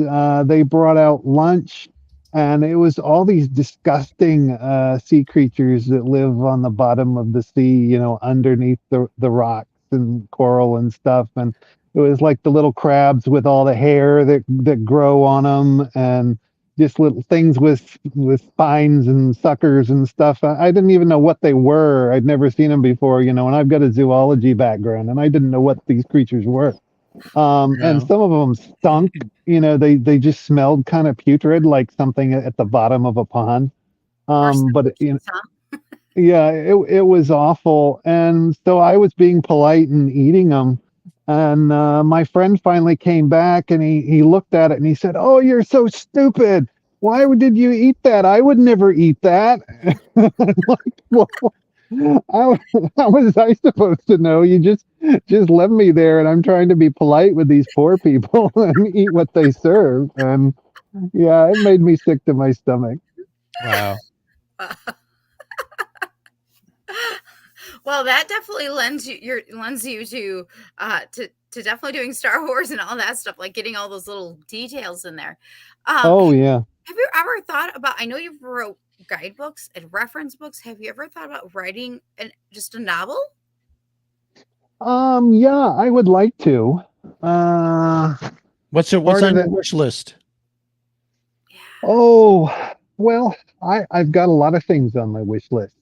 they brought out lunch, and it was all these disgusting sea creatures that live on the bottom of the sea, underneath the rocks and coral and stuff, and it was like the little crabs with all the hair that grow on them, and just little things with spines and suckers and stuff. I didn't even know what they were. I'd never seen them before, and I've got a zoology background, and I didn't know what these creatures were. And No. some of them stunk. They just smelled kind of putrid, like something at the bottom of a pond. Worse than But witches, huh? yeah, it was awful. And so I was being polite and eating them. And my friend finally came back and he looked at it and he said, "Oh, you're so stupid. Did you eat that? I would never eat that." I'm like, well, how, how was I supposed to know? You just left me there, and I'm trying to be polite with these poor people and eat what they serve. And yeah, it made me sick to my stomach. Wow. Well, that definitely lends you to definitely doing Star Wars and all that stuff, like getting all those little details in there. Oh yeah. Have you ever thought about? I know you wrote guidebooks and reference books. Have you ever thought about writing just a novel? Yeah, I would like to. Uh, What's Part of on your it. wish list? Yeah. Oh, well, I've got a lot of things on my wish list.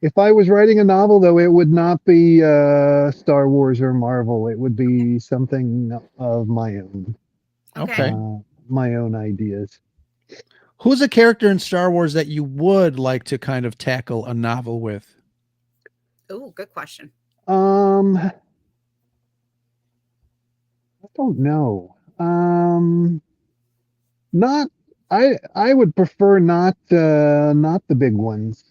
If I was writing a novel, though, it would not be Star Wars or Marvel. It would be something of Okay. Okay. my own ideas. Who's a character in Star Wars that you would like to kind of tackle a novel with? Oh, good question. I don't know. Not I would prefer not the big ones.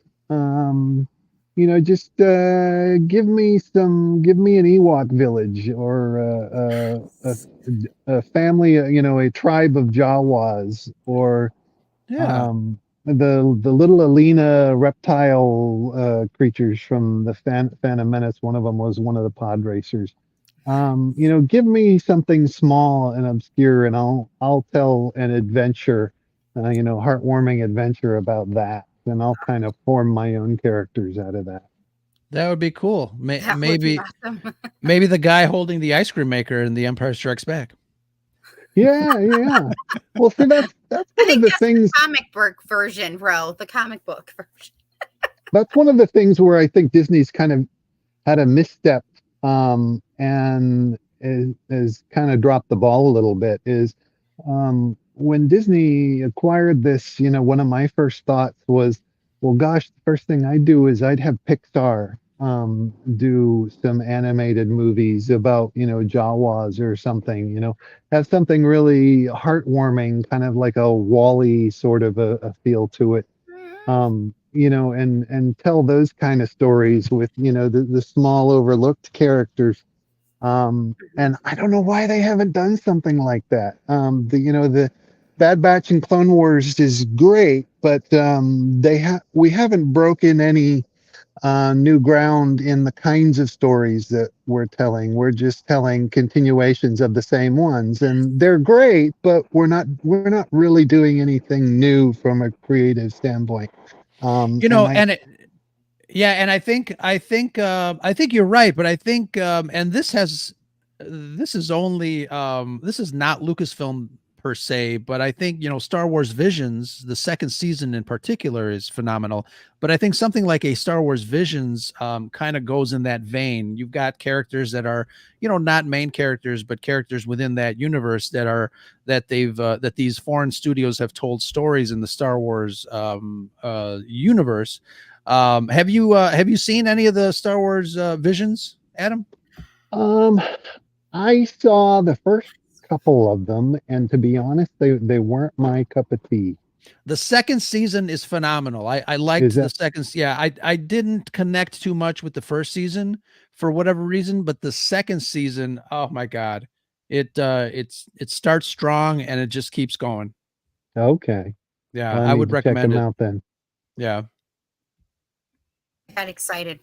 Just give me an Ewok village or a family, a tribe of Jawas or Yeah. the little Alina reptile creatures from the Phantom Menace. One of them was one of the pod racers. Give me something small and obscure, and I'll tell an adventure, heartwarming adventure about that. And I'll kind of form my own characters out of that. That would be cool. That would be awesome. Maybe the guy holding the ice cream maker in The Empire Strikes Back. Yeah, yeah. Well, see, that's I one of think the that's the things. comic book version, bro. The comic book version. That's one of the things where I think Disney's kind of had a misstep, and is kind of dropped the ball a little bit. Is when Disney acquired this, one of my first thoughts was, well, gosh, the first thing I'd do is I'd have Pixar do some animated movies about, Jawas or something, have something really heartwarming, kind of like a Wall-E sort of a feel to it. And tell those kind of stories with, the small overlooked characters. And I don't know why they haven't done something like that. The Bad Batch and Clone Wars is great, but we haven't broken any new ground in the kinds of stories that we're telling. We're just telling continuations of the same ones, and they're great, but we're not really doing anything new from a creative standpoint. You And know, I and it, yeah, and I think you're right, but I think and this is not Lucasfilm per se, but I think, Star Wars Visions, the second season in particular, is phenomenal. But I think something like a Star Wars Visions kind of goes in that vein. You've got characters that are, not main characters, but characters within that universe that these foreign studios have told stories in the Star Wars universe. Have you seen any of the Star Wars Visions, Adam? um I saw the first couple of them, and to be honest, they weren't my cup of tea. The second season is phenomenal. I Is liked the that second. Yeah, I didn't connect too much with the first season for whatever reason, but the second season, oh my god, it starts strong and it just keeps going. okay? Yeah, I I need would to check recommend them it. out then. Yeah, Got excited.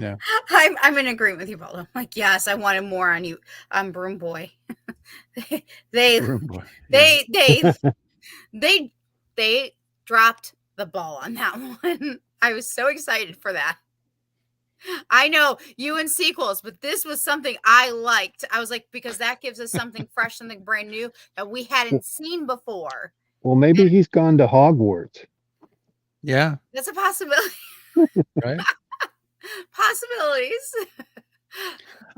yeah. I'm in agreement with you, Paula. Like, yes, I wanted more on you, Broom Boy. they Room boy. Yeah. they they they they dropped the ball on that one. I was so excited for that. I know you and sequels, but this was something I liked. I was like, because that gives us something fresh, something brand new that we Well, hadn't seen before. well, maybe he's gone to Hogwarts. Yeah. That's a possibility. Right. Possibilities.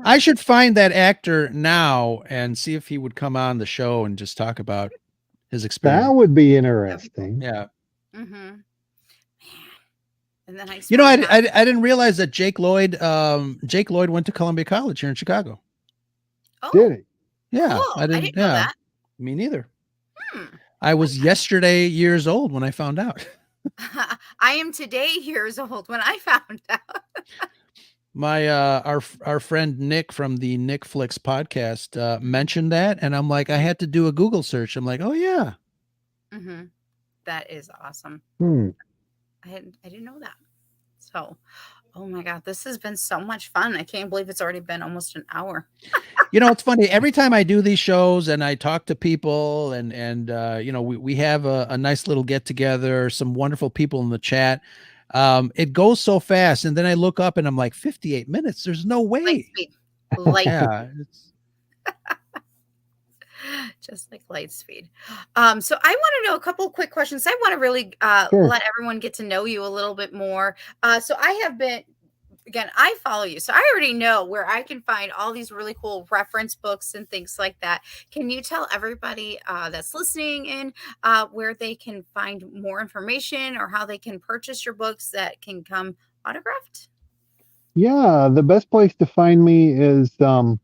I should find that actor now and see if he would come on the show and just talk about his That experience. would be Yep. interesting. Yeah. Mm-hmm. And then I You know, spent I didn't realize that Jake Lloyd went to Columbia College here in Chicago. Did oh, he? Yeah, cool. I I didn't. didn't know Yeah, that. me neither. Hmm. I was yesterday years old when I found out. I am today years old when I found out. My our friend Nick from the Nick Flicks podcast mentioned that, and I'm like, I had to do a Google search. I'm like, oh yeah. Mm-hmm. That is awesome. Hmm. I didn't know that. So, oh my God, this has been so much fun. I can't believe it's already been almost an hour. You know, it's funny. Every time I do these shows and I talk to people, and we have a nice little get together, some wonderful people in the chat. It goes so fast, and then I look up and I'm like, 58 minutes. There's no Light way. speed. Light Yeah. just like light speed. So I want to know a couple quick questions. I want to really Sure. let everyone get to know you a little bit more. So I have been again, I follow you. So I already know where I can find all these really cool reference books and things like that. Can you tell everybody that's listening in where they can find more information or how they can purchase your books that can come autographed? Yeah, the best place to find me is on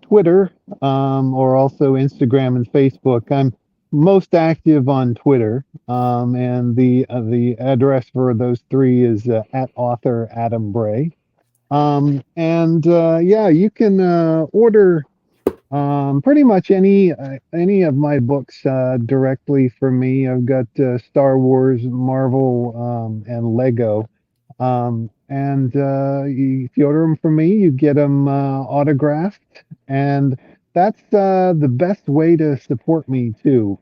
Twitter, or also Instagram and Facebook. I'm most active on Twitter, and the address for those three is at author Adam Bray. And yeah, you can order pretty much any of my books directly from me. I've got Star Wars, Marvel, and Lego. And if you order them from me, you get them autographed, and that's the best way to support me too,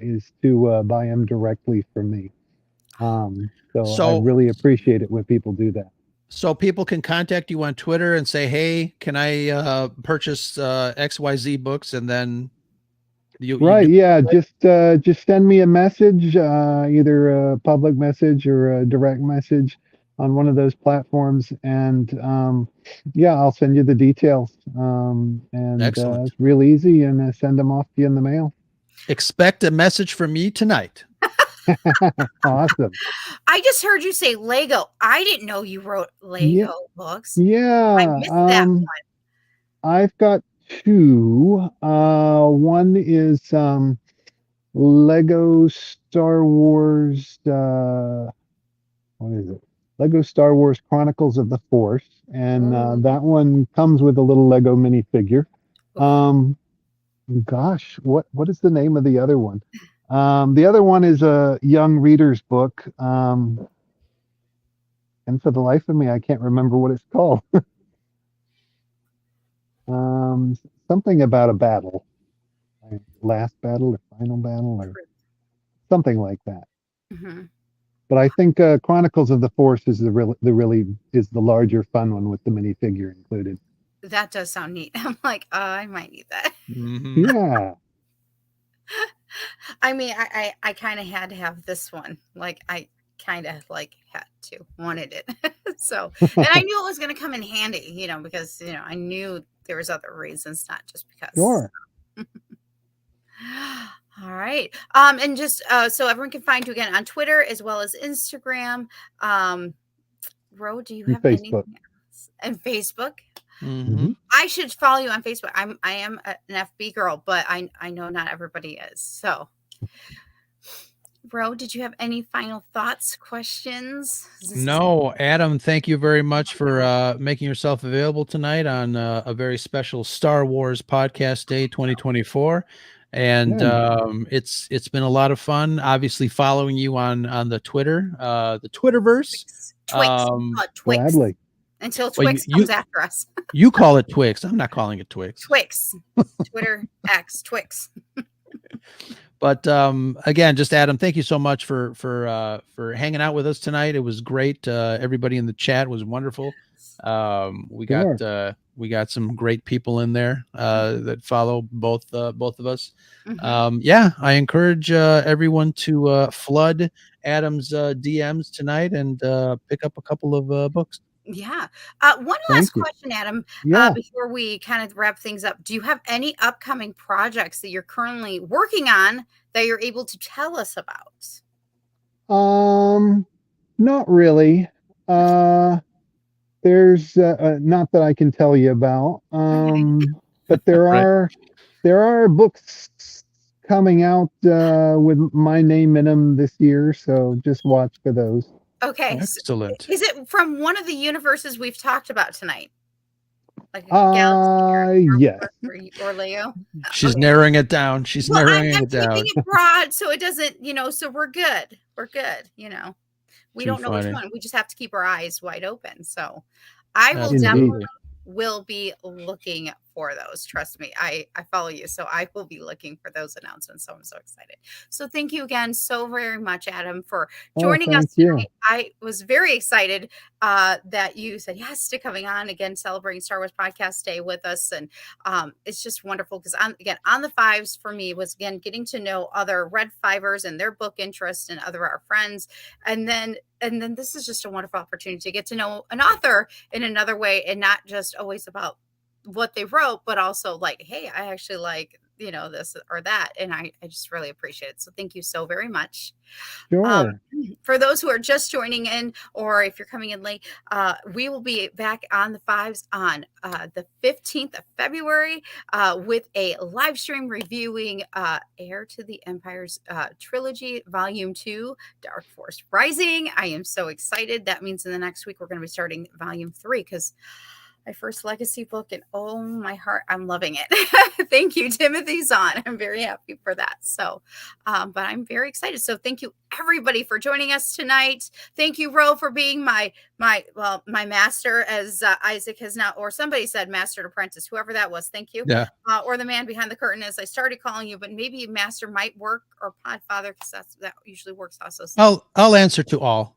is to buy them directly from me. So I So really appreciate it when people do that. so people can contact you on Twitter and say, "Hey, can I purchase XYZ books?" And then you do Right, yeah, it. just send me a message, either a public message or a direct message on one of those platforms, and yeah, I'll send you the details. And Excellent. it's real easy, and send them off to you in the mail. Expect a message from me tonight. Awesome. I just heard you say Lego. I didn't know you wrote Yeah. Lego books. I Yeah. missed that. I've got two. One is Lego Star Wars. What is it? Lego Star Wars Chronicles of the Force, and Ooh, that one comes with a little Lego minifigure. ooh. Um, Gosh, what is the name of the other one? The other one is a young reader's book, and for the life of me, I can't remember what it's called. Um, Something about a battle, like last battle or final battle or something like that. Mhm. But I think Chronicles of the Force is the really is the larger fun one with the minifigure included. That does sound neat. I'm like, I might need that. Mhm. Yeah, I mean, I kind of had to have this one. Like, I kind of like had to wanted it. So, and I knew it was going to come in handy, because I knew there was other reasons, not just because. sure. All right. And just so everyone can find you again on Twitter as well as Instagram. Um, Ro, do you And have Facebook. anything else? And Facebook? Hmm. Mhm. I should follow you on Facebook. I am an FB girl, but I know not everybody is. So, Ro, did you have any final thoughts, questions? This is No, Adam, thank you very much for no. making yourself available tonight on a very special Star Wars podcast day 2024. And Yeah, it's been a lot of fun. Obviously, following you on the Twitterverse. Twix. We Um, call it Twix gladly. until well, Twix comes after us. you call it Twix. I'm not calling it Twix. Twix. Twitter X Twix. But again, just Adam, thank you so much for hanging out with us tonight. It was great. Everybody in the chat was wonderful. Sure. We got some great people in there that follow both of us. Mhm. Yeah, I encourage everyone to flood Adam's DMs tonight and pick up a couple of books. Yeah. One last Thank you. question, Adam, Yeah. before we kind of wrap things up. Do you have any upcoming projects that you're currently working on that you're able to tell us about? Um, Not really. Uh, there's not that I can tell you about. Okay. But Right. there are books coming out with my name in them this year, so just watch for those. Okay. Excellent. Is it from one of the universes we've talked about tonight? Like a galaxy or Star Yes. Wars or Leo? She's Okay. narrowing it down. She's Well, I'm narrowing I'm it keeping down. it broad so it doesn't, so we're good. We're good. We Too don't know which funny. one. We just have to keep our eyes wide open. So I will definitely Indeed. Absolutely. will be looking for those. Trust me. I follow you. So I will be looking for those announcements. So I'm so excited. So thank you again so very much, Adam, for Oh, joining us thank you. tonight. I was very excited that you said yes to coming on again, celebrating Star Wars Podcast Day with us. And it's just wonderful because on the fives for me was again getting to know other Red Fivers and their book interests and other our friends. And then this is just a wonderful opportunity to get to know an author in another way and not just always about what they wrote, but also like, hey, I actually like, this or that. And I just really appreciate it. So thank you so very much. Um, Sure. for those who are just joining in, or if you're coming in late, we will be back on the fives on the 15th of February with a live stream reviewing Heir to the Empire's trilogy, Volume 2, Dark Force Rising. I am so excited. That means in the next week, we're going to be starting Volume 3 because my first legacy book, and oh my heart, I'm loving it. Thank you, Timothy Zahn. I'm very happy for that. So, but I'm very excited. So thank you everybody for joining us tonight. Thank you, Ro, for being my master, as Isaac has now, or somebody said master and apprentice, whoever that was. Thank you. Yeah. Or the man behind the curtain, as I started calling you, but maybe master might work, or podfather, because that usually works also. I'll answer to all.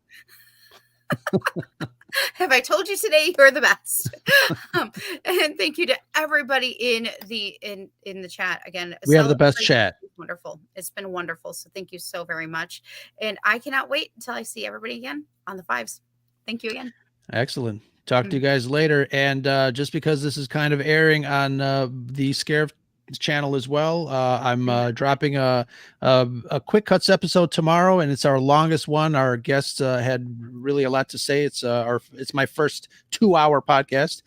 Have I told you today you're the best? And thank you to everybody in the chat again. We have the best Celebration chat. is wonderful. It's been wonderful. So thank you so very much. And I cannot wait until I see everybody again on the fives. Thank you again. Excellent. Talk to you guys later. And just because this is kind of airing on the channel as well. I'm dropping a quick cuts episode tomorrow, and it's our longest one. Our guest had really a lot to say. It's my first 2-hour podcast.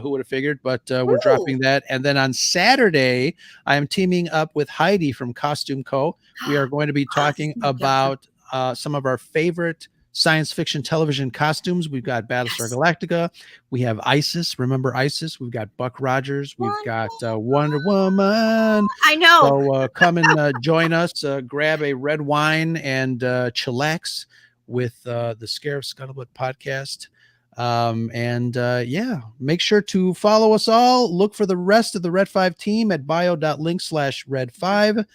Who would have figured? But we're dropping that, and then on Saturday, I am teaming up with Heidi from Costume Co. We are going to be talking about some of our favorite science fiction television costumes. We've got Battlestar Galactica. We have ISIS. Remember ISIS? We've got Buck Rogers. We've got Wonder Woman. I know. So come and join us. Grab a red wine and chillax with the Scare of Scuttlebutt podcast. Make sure to follow us all. Look for the rest of the Red 5 team at bio.link/Red5.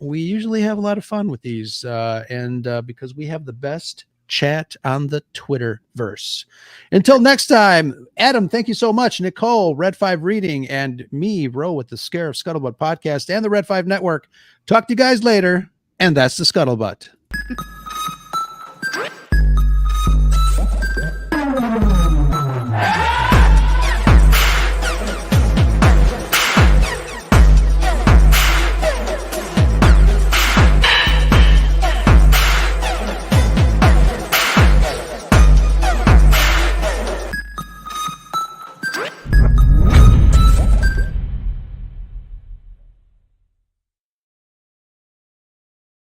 We usually have a lot of fun with these, because we have the best chat on the Twitterverse. Until next time, Adam, thank you so much. Nicole, Red 5 Reading, and me, Ro, with the Scare of Scuttlebutt podcast and the Red 5 Network. Talk to you guys later, and that's the Scuttlebutt.